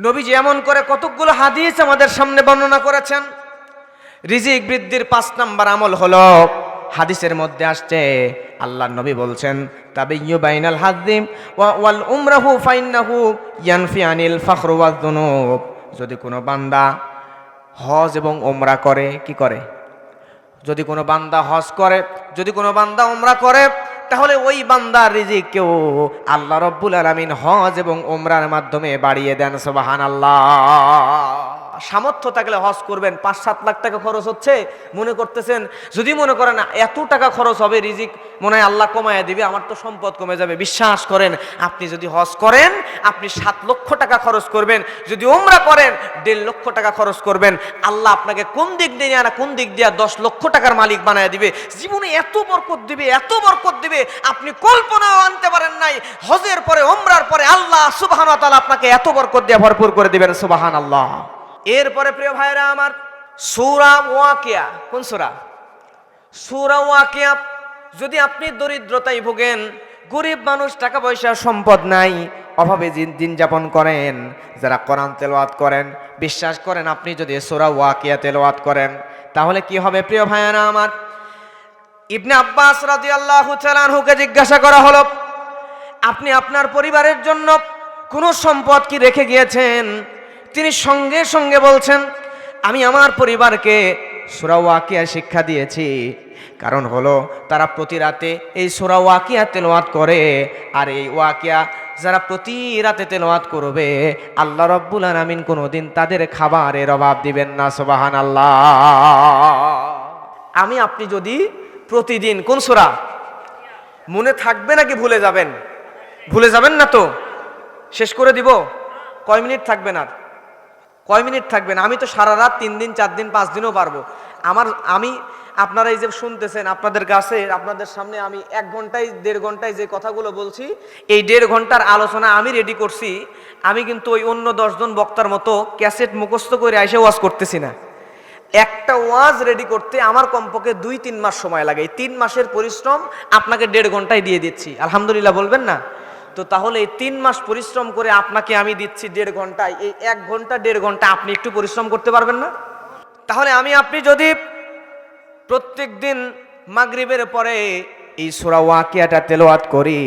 নবীজি এমন করে কতগুলো হাদিস আমাদের সামনে বর্ণনা করেছেন। রিজিক বৃদ্ধির 5 নাম্বার আমল হলো, হাদিসের মধ্যে আসছে আল্লাহর নবী বলছেন তাবিয়্যু বাইনাল হাযিম ওয়াল উমরাহু ফাইন্নাহু ইয়ানফি আনিল ফাখর ওয়াজ যুনুব। যদি কোনো বান্দা হজ এবং ওমরা করে, কি করে? যদি কোনো বান্দা হজ করে, যদি কোনো বান্দা ওমরা করে, তাহলে ওই বান্দার রিজিককেও আল্লাহ রাব্বুল আলামিন হজ এবং ওমরার মাধ্যমে বাড়িয়ে দেন। সুবহানাল্লাহ। সামর্থ্য থাকলে হজ করবেন। 5-7 লাখ টাকা খরচ হচ্ছে, মনে করতেছেন, যদি মনে করেন এত টাকা খরচ হবে, রিজিক মনে হয় আল্লাহ কমায় দিবে, আমার তো সম্পদ কমে যাবে। বিশ্বাস করেন, আপনি যদি হজ করেন আপনি 7 লক্ষ টাকা খরচ করবেন, যদি ওমরা করেন 1.5 লক্ষ টাকা খরচ করবেন, আল্লাহ আপনাকে কোন দিক দিয়ে না কোন দিক দিয়ে 10 লক্ষ টাকার মালিক বানায় দিবে। জীবনে এত বরকত দিবে, এত বরকত দিবে, আপনি কল্পনাও আনতে পারেন নাই। হজের পরে ওমরার পরে আল্লাহ সুবহানাহু ওয়া তাআলা আপনাকে এত বরকত দিয়ে ভরপুর করে দিবেন। সুবহানাল্লাহ। এরপরে প্রিয় ভাইরা আমার, সূরা ওয়াকিয়া। কোন সূরা? সূরা ওয়াকিয়া। যদি আপনি দরিদ্রতায় ভোগেন, গরিব মানুষ, টাকা পয়সা সম্পদ নাই, অভাবে দিন যাপন করেন, যারা কোরআন তেলাওয়াত করেন, বিশ্বাস করেন আপনি যদি সূরা ওয়াকিয়া তেলাওয়াত করেন তাহলে কি হবে প্রিয় ভাইরা আমার? ইবনে আব্বাস রাদিয়াল্লাহু তাআলা আনহুকে জিজ্ঞাসা করা হলো, আপনি আপনার পরিবারের জন্য কোনো সম্পদ কি রেখে গিয়েছেন? তিনি সঙ্গে সঙ্গে বলছেন, আমি আমার পরিবারকে সূরা ওয়াকিয়া শিক্ষা দিয়েছি। কারণ হলো তারা প্রতি রাতে এই সূরা ওয়াকিয়া তেলাওয়াত করে, আর এই ওয়াকিয়া যারা প্রতি রাতে তেলাওয়াত করবে আল্লাহ রাব্বুল আলামিন কোনোদিন তাদের খাবারের অভাব দিবেন না। সুবহানাল্লাহ। আমি আপনি যদি প্রতিদিন, কোন সূরা? মনে থাকবে নাকি ভুলে যাবেন? ভুলে যাবেন না তো? শেষ করে দিব? কয় মিনিট থাকবেন? আর কয় মিনিট থাকবেন? আমি তো সারা রাত 3 দিন 4 দিন 5 দিনও পারবো। আমি আপনারা এই যে শুনতেছেন, আপনাদের কাছে, আপনাদের সামনে আমি 1 ঘন্টায় 1.5 ঘন্টায় যে কথাগুলো বলছি, এই 1.5 ঘন্টার আলোচনা আমি রেডি করছি। আমি কিন্তু ওই অন্য 10 জন বক্তার মতো ক্যাসেট মুখস্থ করে এসে ওয়াজ করতেছি না। একটা ওয়াজ রেডি করতে আমার কমপক্ষে 2-3 মাস সময় লাগে। এই 3 মাসের পরিশ্রম আপনাকে 1.5 ঘন্টায় দিয়ে দিচ্ছি। আলহামদুলিল্লাহ বলবেন না? তো তাহলে এই 3 মাস পরিশ্রম করে আপনাকে আমি দিচ্ছি 1.5 ঘন্টায়, এই 1 ঘন্টা 1.5 ঘন্টা আপনি একটু পরিশ্রম করতে পারবেন না? তাহলে আমি আপনি যদি প্রত্যেক দিন মাগরিবের পরে এই সূরা ওয়াকিয়াটা তেলাওয়াত করি,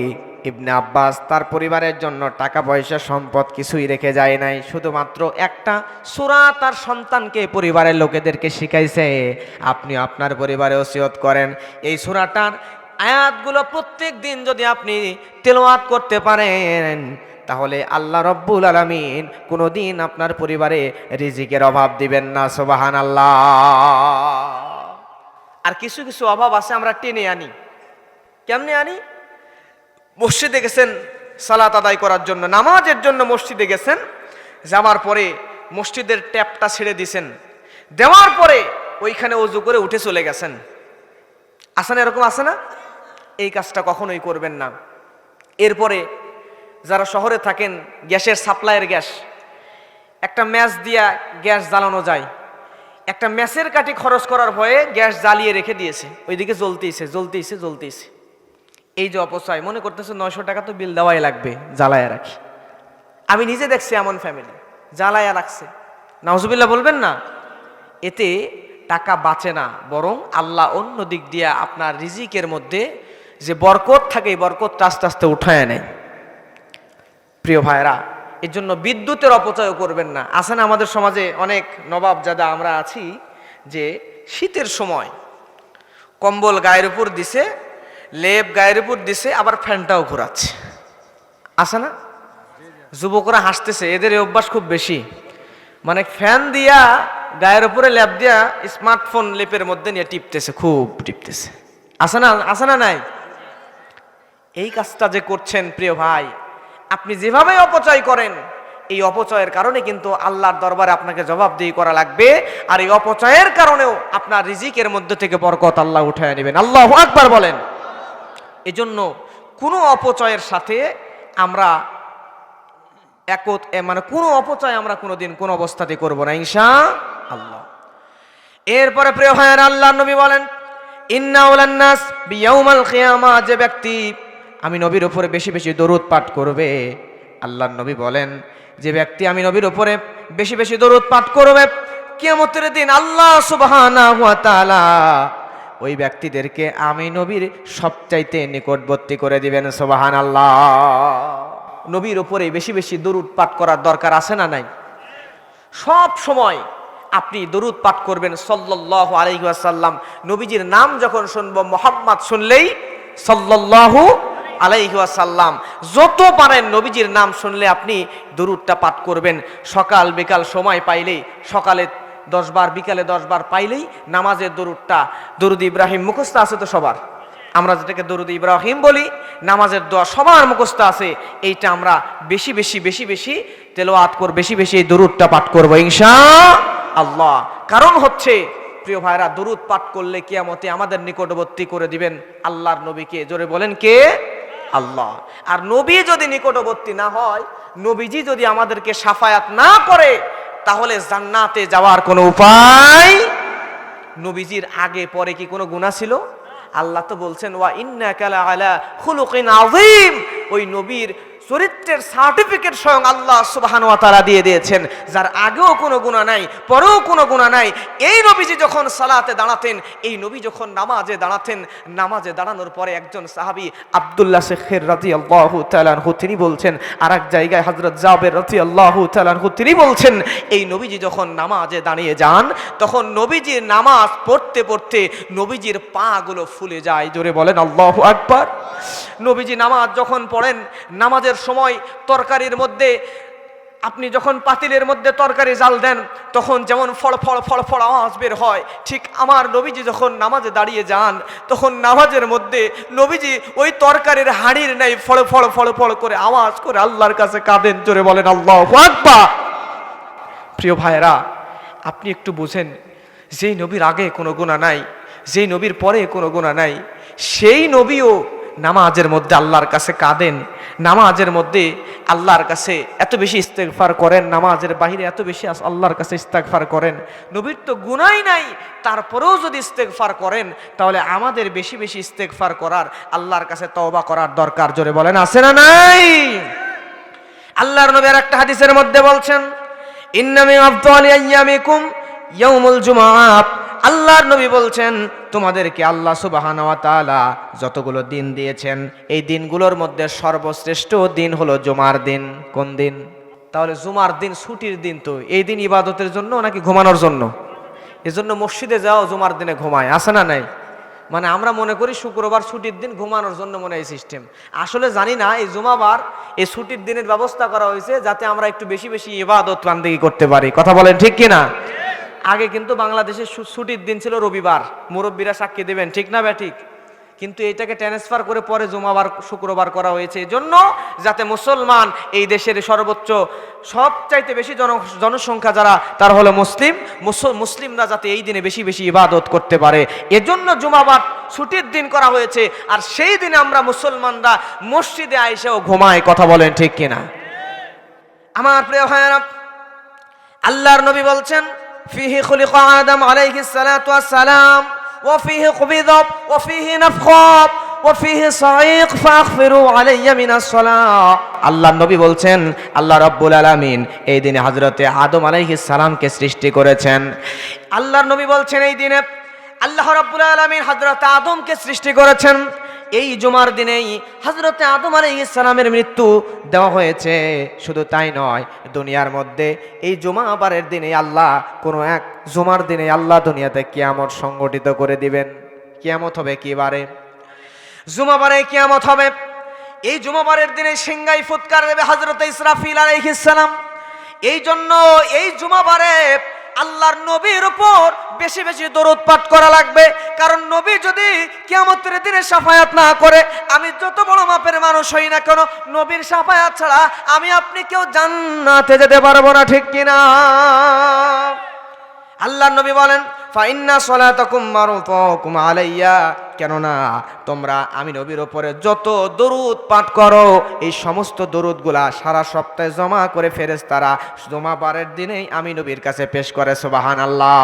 ইবনে আব্বাস তার পরিবারের জন্য টাকা পয়সা সম্পদ কিছুই রেখে যায় নাই, শুধুমাত্র একটা সূরা তার সন্তানকে, পরিবারের লোকেদেরকে শিখাইছে। আপনি আপনার পরিবারে ওসিয়ত করেন, এই সূরাটার আয়াতগুলো প্রত্যেক দিন যদি আপনি তেলাওয়াত করতে পারেন তাহলে আল্লাহ রাব্বুল আলামিন কোনোদিন আপনার পরিবারে রিজিকের অভাব দিবেন না। সুবহানাল্লাহ। আর কিছু কিছু অভাব আছে আমরা টেনে আনি। কেমনে আনি? মসজিদে গেছেন সালাত আদায় করার জন্য, নামাজের জন্য মসজিদে গেছেন, যাওয়ার পরে মসজিদের ট্যাপটা ছেড়ে দিছেন, দেওয়ার পরে ওইখানে ওযু করে উঠে চলে গেছেন। আছে না? এরকম আছে না? এই কাজটা কখনোই করবেন না। এরপরে যারা শহরে থাকেন, গ্যাসের সাপ্লাইয়ের গ্যাস, একটা ম্যাচ দিয়া গ্যাস জ্বালানো যায়, একটা ম্যাচের কাঠি খরচ করার ভয়ে গ্যাস জ্বালিয়ে রেখে দিয়েছে, ওইদিকে জ্বলতেইছে। এই যে অপচয়, মনে করতেছে 900 টাকা তো বিল দেওয়াই লাগবে, জ্বালায়া রাখি। আমি নিজে দেখছি এমন ফ্যামিলি জ্বালায়া রাখছে। নাউজুবিল্লাহ বলবেন না? এতে টাকা বাঁচে না, বরং আল্লাহ অন্য দিক দিয়ে আপনার রিজিকের মধ্যে যে বরকত থাকে, এই বরকতটা আস্তে আস্তে উঠায় নেয়। প্রিয় ভাইরা, এর জন্য বিদ্যুতের অপচয় করবেন না। আছে না আমাদের সমাজে অনেক নবাবজাদা আমরা আছি, যে শীতের সময় কম্বল গায়ের উপর দিছে, লেপ গায়ের উপর দিছে, আবার ফ্যানটাও ঘোরাচ্ছে। আছে না? যুবকরা হাসতেছে, এদের এই অভ্যাস খুব বেশি। মানে ফ্যান দিয়া গায়ের উপরে লেপ দিয়া স্মার্টফোন লেপের মধ্যে নিয়ে টিপতেছে, খুব টিপতেছে। আছে না? আছে না? নাই? এই কাজটা যে করছেন প্রিয় ভাই, আপনি যেভাবে অপচয় করেন, এই অপচয়ের কারণে কিন্তু আল্লাহর দরবারে আপনাকে জবাবদিহি করা লাগবে। আর এই অপচয়ের কারণেও আপনার রিজিকের মধ্যে থেকে বরকত আল্লাহ উঠায় নেবেন। আল্লাহু আকবার বলেন। এজন্য কোনো অপচয়ের সাথে আমরা মানে কোনো অপচয় আমরা কোনোদিন কোন অবস্থাতে করব না ইনশাআল্লাহ। এরপরে প্রিয় ভাইয়েরা, আল্লাহর নবী বলেন, ইন্না আওলান নাস বিয়াউমাল কিয়ামা, যে ব্যক্তি আমি নবীর উপরে বেশি বেশি দরুদ পাঠ করবে, আল্লাহর নবী বলেন, যে ব্যক্তি আমি নবীর উপরে বেশি বেশি দরুদ পাঠ করবে, কিয়ামতের দিন আল্লাহ সুবহানাহু ওয়া তাআলা ওই ব্যক্তিদেরকে আমি নবীর সবচাইতে নিকটবর্তী করে দিবেন। সুবহানাল্লাহ। নবীর উপরে বেশি বেশি দরুদ পাঠ করার দরকার আছে না নাই? সব সময় আপনি দরুদ পাঠ করবেন সাল্লাল্লাহু আলাইহি ওয়াসাল্লাম। নবীজির নাম যখন শুনবো, মুহাম্মদ শুনলেই সাল্লাল্লাহু আলাইহি ওয়াসাল্লাম। যত পারেন নবীজির নাম শুনলে আপনি দরুদটা পাঠ করবেন। সকাল বিকাল সময় পাইলেই, সকালে 10 বার, বিকালে 10 বার পাইলেই নামাজের দরুদটা, দরুদ ইব্রাহিম মুখস্থ আছে তো সবার, আমরা যেটাকে দরুদ ইব্রাহিম বলি, নামাজের দোয়া সবার মুখস্থ আছে, এইটা আমরা বেশি বেশি বেশি বেশি তেলাওয়াত করব, বেশি বেশি এই দরুদটা পাঠ করব ইনশাআল্লাহ। কারণ হচ্ছে প্রিয় ভাইরা, দরুদ পাঠ করলে কিয়ামতে আমাদের নিকটবর্তী করে দিবেন আল্লাহর নবীকে। জোরে বলেন কে? আল্লাহ। আর নবী যদি নিকটবর্তী না হয়, নবীজি যদি আমাদেরকে শাফায়াত না করে, তাহলে জান্নাতে যাওয়ার কোনো উপায়। নবীজির আগে পরে কি কোনো গুনাহ ছিল? আল্লাহ তো বলছেন ওয়া ইন্নাকা লাআলা খুলুকিন আযীম। ওই নবীর চরিত্রের সার্টিফিকেট স্বয়ং আল্লাহ সুবহানাহু ওয়া তাআলা দিয়ে দিয়েছেন, যার আগেও কোনো গুনাহ নাই, পরেও কোনো গুনাহ নাই। এই নবীজি যখন সালাতে দাঁড়াতেন, এই নবী যখন নামাজে দাঁড়াতেন, নামাজে দাঁড়ানোর পরে একজন সাহাবী আব্দুল্লাহ শেখের রাদিয়াল্লাহু তাআলা আনহু তিনি বলছেন, আর এক জায়গায় হযরত জাবের রাদিয়াল্লাহু তাআলা আনহু তিনি বলছেন, এই নবীজি যখন নামাজে দাঁড়িয়ে যান, তখন নবীজির নামাজ পড়তে পড়তে নবীজির পা গুলো ফুলে যায়। জোরে বলেন আল্লাহু আকবার। নবীজি নামাজ যখন পড়েন, নামাজের সময় তরকারির মধ্যে আপনি যখন পাতিলের মধ্যে তরকারি জাল দেন, তখন যেমন ফড় ফড় ফড় ফড় আওয়াজ বের হয়, ঠিক আমার নবীজি যখন নামাজে দাঁড়িয়ে যান, তখন নামাজের মধ্যে নবীজি ওই তরকারির হাঁড়ির নাই ফড় ফড় ফড় ফড় করে আওয়াজ করে আল্লাহর কাছে কাঁদেন। জোরে বলেন আল্লাহু আকবার। প্রিয় ভাইরা, আপনি একটু বুঝেন, যেই নবীর আগে কোনো গুনাহ নাই, যেই নবীর পরে কোনো গুনাহ নাই, সেই নবীও নামাজের মধ্যে আল্লাহর কাছে কাঁদেন, নামাজের মধ্যে আল্লাহর কাছে এত বেশি ইস্তেগফার করেন, নামাজের বাহিরে এত বেশি আল্লাহর কাছে ইস্তেগফার করেন। নবীর তো গুনাহই নাই, তারপরেও যদি ইস্তেগফার করেন, তাহলে আমাদের বেশি বেশি ইস্তেগফার করার, আল্লাহর কাছে তওবা করার দরকার। জোরে বলেন আছে না নাই? আল্লাহর নবী আর একটা হাদিসের মধ্যে বলছেন, ইন্না মিন আফদালি আইয়ামিকুম ইয়াউমুল জুমআহ। আল্লাহর নবী বলছেন, তোমাদেরকে আল্লাহ সুবহানাহু ওয়া তাআলা যতগুলো দিন দিয়েছেন, এই দিনগুলোর মধ্যে সর্বশ্রেষ্ঠ দিন হলো জুমার দিন। কোন দিন? তাহলে জুমার দিন ছুটির দিন, তো এই দিন ইবাদতের জন্য নাকি ঘুমানোর জন্য? এজন্য মসজিদে যাও জুমার দিনে ঘুমায়, আছে না নাই? মানে আমরা মনে করি শুক্রবার ছুটির দিন, ঘুমানোর জন্য মনে হয় সিস্টেম। আসলে জানি না এই জুমাবার এই ছুটির দিনের ব্যবস্থা করা হয়েছে যাতে আমরা একটু বেশি বেশি ইবাদত বান্দেগী করতে পারি। কথা বলেন ঠিক কিনা? আগে কিন্তু বাংলাদেশের ছুটির দিন ছিল রবিবার, মুরব্বীরা সাক্ষী দেবেন, ঠিক না ব্যাঠিক? কিন্তু এটাকে ট্রান্সফার করে পরে জুমাবার শুক্রবার করা হয়েছে, এই জন্য যাতে মুসলমান, এই দেশের সর্বোচ্চ সবচাইতে বেশি জনসংখ্যা যারা, তারা হলো মুসলিমরা যাতে এই দিনে বেশি বেশি ইবাদত করতে পারে, এজন্য জুমাবার ছুটির দিন করা হয়েছে। আর সেই দিনে আমরা মুসলমানরা মসজিদে আইসাও ঘুমাই। কথা বলেন ঠিক কিনা? আমার প্রিয় ভাইয়েরা, আল্লাহর নবী বলছেন, ফিহি খুলিকা আদম আলাইহিস সালাতু ওয়াস সালাম ওয়া ফিহি কুবিদা ওয়া ফিহি নাফখা ওয়া ফিহি সাইক ফাগফিরু আলাইয়া মিনাস সালাহ। আল্লাহর নবী বলছেন, আল্লাহ রাব্বুল আলামিন এই দিনে হযরতে আদম আলাইহিস সালামকে সৃষ্টি করেছেন। আল্লাহর নবী বলছেন, এই দিনে আল্লাহ রাব্বুল আলামিন হযরতে আদমকে সৃষ্টি করেছেন। এই জুমার দিনেই হযরতে আদম আলাইহিস সালামের মৃত্যু দেওয়া হয়েছে। শুধু তাই নয়, দুনিয়ার মধ্যে এই জুমাবারের দিনে আল্লাহ, কোনো এক জুমার দিনে আল্লাহ দুনিয়াতে কিয়ামত সংগঠিত করে দিবেন। কিয়ামত হবে কি বারে? জুমাবারে কিয়ামত হবে। এই জুমাবারের দিনে সিংহাই ফুৎকার দেবে হযরতে ইসরাফিল আলাইহিস সালাম। এই জন্য এই জুমাবারে আল্লাহর নবীর উপর বেশি বেশি দরুদ পাঠ করা লাগবে। কারণ নবী যদি কিয়ামতের দিনে শাফায়াত না করে, আমি যত বড় মাপের মানুষ হই না কেন, নবীর শাফায়াত ছাড়া আমি আপনি কেউ জান্নাতে যেতে পারবো না, ঠিক কিনা? আল্লাহর নবী বলেন, ফাইন্না সলাতাকুম মারুতুকুম আলাইয়া, কেননা তোমরা আমি নবীর উপরে যত দরুদ পাঠ করো, এই সমস্ত দরুদগুলা সারা সপ্তাহে জমা করে ফেরেশতারা জুমাবারের দিনেই আমি নবীর কাছে পেশ করে। সুবহানাল্লাহ।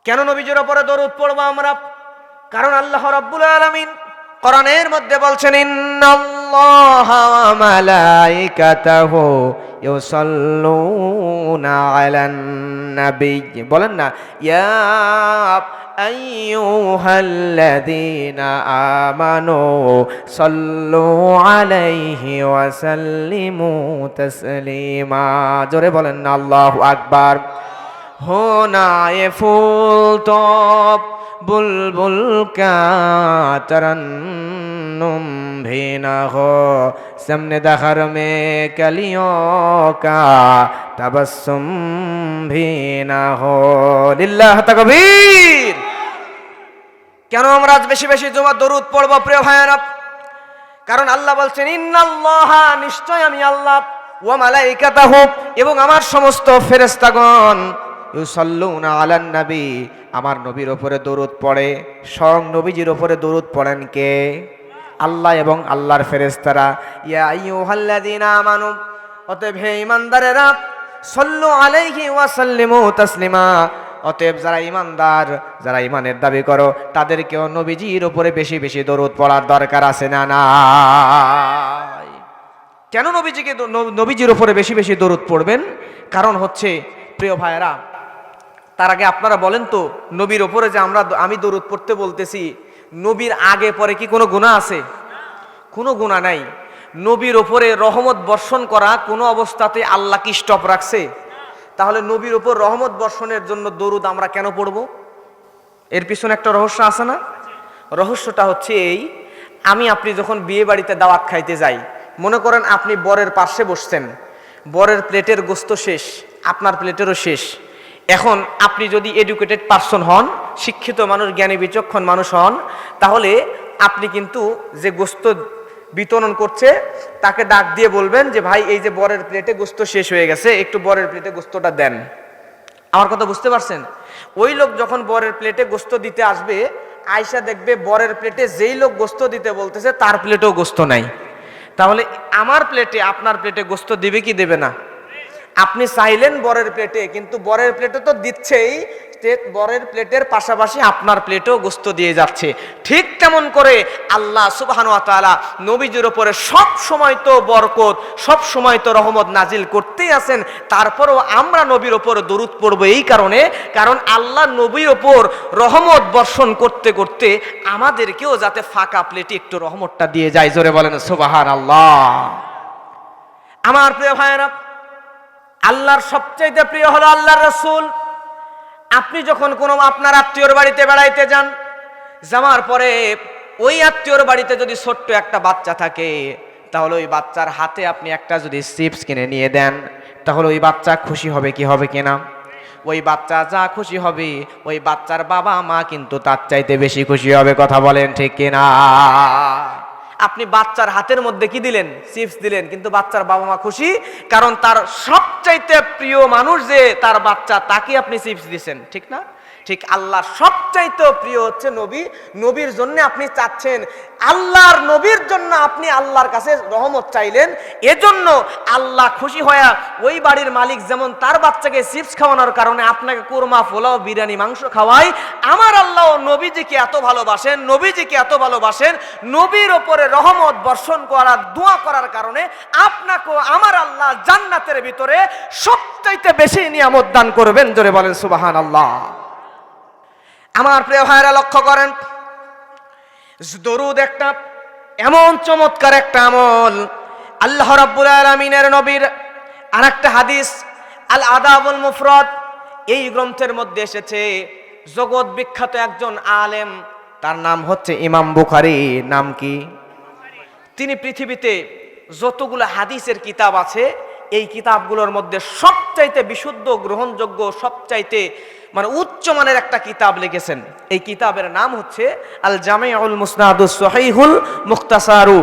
কেন নবীর উপরে দরুদ পড়বো আমরা? কারণ আল্লাহ রাব্বুল আলামিন কোরআনের মধ্যে বলছেন, ইন্নাল্লাহ ইন্নাল্লাহা ওয়া মালাইকাতাহু ইউসাল্লুনা আলান নবী। বলেন না, ইয়া আইয়ুহাল্লাযীনা আমানু সাল্লু আলাইহি ওয়া সাল্লিমু তাসলিমা। জোরে বলেন না আল্লাহু আকবার। হোনায়ে ফুল তব বুলবুল কা तरन्नुम भी न हो सामने दहर में कलियों का तबस्सुम भी न हो। लिल्लाह तकबीर। কেন আমরা আজ বেশি বেশি দরুদ পড়ব প্রিয় ভাইরা? কারণ আল্লাহ বলছেন ইন্নাল্লাহা, নিশ্চয় আমি আল্লাহ, ওয়া মালাইকাতাহু, এবং আমার সমস্ত ফেরেশতাগণ, ইউসাল্লুনা আলান নবী, আমার নবীর উপরে দরুদ পড়ে। স্বয়ং নবীজির উপরে দরুদ পড়েন কে? আল্লাহ এবং আল্লাহর ফেরেশতারা। ইয়া আইয়ুহাল্লাযীনা আমানু, অতএব হে ঈমানদারেরা, সাল্লু আলাইহি ওয়া সাল্লিমু তাসলিমা, অতএব যারা ঈমানদার, যারা ঈমানের দাবি করো, তাদেরকেও নবীজির উপরে বেশি বেশি দরুদ পড়ার দরকার আছে না নাই? কেন নবীজির উপরে বেশি বেশি দরুদ পড়বেন? কারণ হচ্ছে প্রিয় ভাইয়েরা, তার আগে আপনারা বলেন তো, নবীর ওপরে যে আমি দরুদ পড়তে বলতেছি, নবীর আগে পরে কি কোনো গুনাহ আছে? কোনো গুনাহ নাই। নবীর ওপরে রহমত বর্ষণ করা কোনো অবস্থাতে আল্লাহ কি স্টপ রাখছে? তাহলে নবীর ওপর রহমত বর্ষণের জন্য দরুদ আমরা কেন পড়ব? এর পিছনে একটা রহস্য আছে না? রহস্যটা হচ্ছে এই, আপনি যখন বিয়ে বাড়িতে দাওয়াত খাইতে যাই, মনে করেন আপনি বরের পাশে বসছেন, বরের প্লেটের গোস্ত শেষ, আপনার প্লেটেরও শেষ। এখন আপনি যদি এডুকেটেড পারসন হন, শিক্ষিত মানুষ, জ্ঞানী বিচক্ষণ মানুষ হন, তাহলে আপনি কিন্তু যে গোস্ত বিতরণ করছে তাকে ডাক দিয়ে বলবেন যে ভাই, এই যে বরের প্লেটে গোস্ত শেষ হয়ে গেছে, একটু বরের প্লেটে গোস্তটা দেন। আমার কথা বুঝতে পারছেন? ওই লোক যখন বরের প্লেটে গোস্ত দিতে আসবে, আয়সা দেখবে বরের প্লেটে যেই লোক গোস্ত দিতে বলতেছে তার প্লেটেও গোস্ত নাই। তাহলে আমার প্লেটে আপনার প্লেটে গোস্ত দিবে কি দেবে না? আপনি চাইলেন বরের প্লেটে, কিন্তু বরের প্লেটে তো দিচ্ছেই, বরের প্লেটের পাশাপাশি আপনার প্লেটেও গোস্ত দিয়ে যাচ্ছে। ঠিক তেমন করে আল্লাহ সুবহানাহু ওয়া তাআলা নবীজির উপরে সব সময় তো বরকত, সব সময় তো রহমত নাজিল করতেই আছেন। তারপরেও আমরা নবীর উপর দরুদ পড়ব এই কারণে, কারণ আল্লাহ নবীর উপর রহমত বর্ষণ করতে করতে আমাদেরকেও যাতে ফাঁকা প্লেটে একটু রহমতটা দিয়ে যায়। জোরে বলেন সুবহানাল্লাহ। আমার প্রিয় ভাইয়েরা, আল্লাহর সবচাইতে প্রিয় হলো আল্লাহর রাসূল। আপনি যখন কোনো আপনার আত্মীয়র বাড়িতে বেড়াইতে যান, যাওয়ার পরে ওই আত্মীয়র বাড়িতে যদি ছোট্ট একটা বাচ্চা থাকে, তাহলে ওই বাচ্চার হাতে আপনি একটা যদি চিপস কিনে নিয়ে দেন, তাহলে ওই বাচ্চা খুশি হবে কি হবে কিনা? ওই বাচ্চা যা খুশি হবে, ওই বাচ্চার বাবা মা কিন্তু তার চাইতে বেশি খুশি হবে। কথা বলেন ঠিক কিনা? আপনি বাচ্চার হাতের মধ্যে কি দিলেন? চিপস দিলেন, কিন্তু বাচ্চার বাবা মা খুশি, কারণ তার সবচাইতে প্রিয় মানুষ যে তার বাচ্চা, তাকে আপনি চিপস দিয়েছেন, ঠিক না? ঠিক আল্লাহর সবচাইতে প্রিয় হচ্ছে নবী। নবীর জন্য আপনি চাচ্ছেন, আল্লাহর নবীর জন্য আপনি আল্লাহর কাছে রহমত চাইলেন, এজন্য আল্লাহ খুশি হয়ে ওই বাড়ির মালিক যেমন তার বাচ্চাকে চিপস খাওয়ানোর কারণে আপনাকে কুরমা, পোলাও, বিরিয়ানি, মাংস খাওয়ায়, আমার আল্লাহ নবীজিকে এত ভালোবাসেন, নবীজিকে এত ভালোবাসেন, নবীর ওপরে রহমত বর্ষণ করার, দোয়া করার কারণে আপনাকেও আমার আল্লাহ জান্নাতের ভিতরে সবচাইতে বেশি নিয়ামত দান করবেন। জোরে বলেন সুবহানাল্লাহ। আমার প্রিয় ভাইরা, লক্ষ্য করেন, দরুদ একটা এমন চমৎকার একটা আমল। আল্লাহ রাব্বুল আলামিনের নবীর আরেকটা হাদিস, আল আদাবুল মুফরাদ, এই গ্রন্থের মধ্যে এসেছে, জগৎ বিখ্যাত একজন আলেম, তার নাম হচ্ছে ইমাম বুখারী। নাম কি? তিনি পৃথিবীতে যতগুলো হাদিসের কিতাব আছে, এই কিতাবগুলোর মধ্যে সবচাইতে বিশুদ্ধ, গ্রহণযোগ্য, সবচাইতে উচ্চ মানের একটা কিতাব লিখেছেন। এই কিতাবের নাম হচ্ছে আল জামিউল মুসনাদুস সহিহুল মুখতাসারু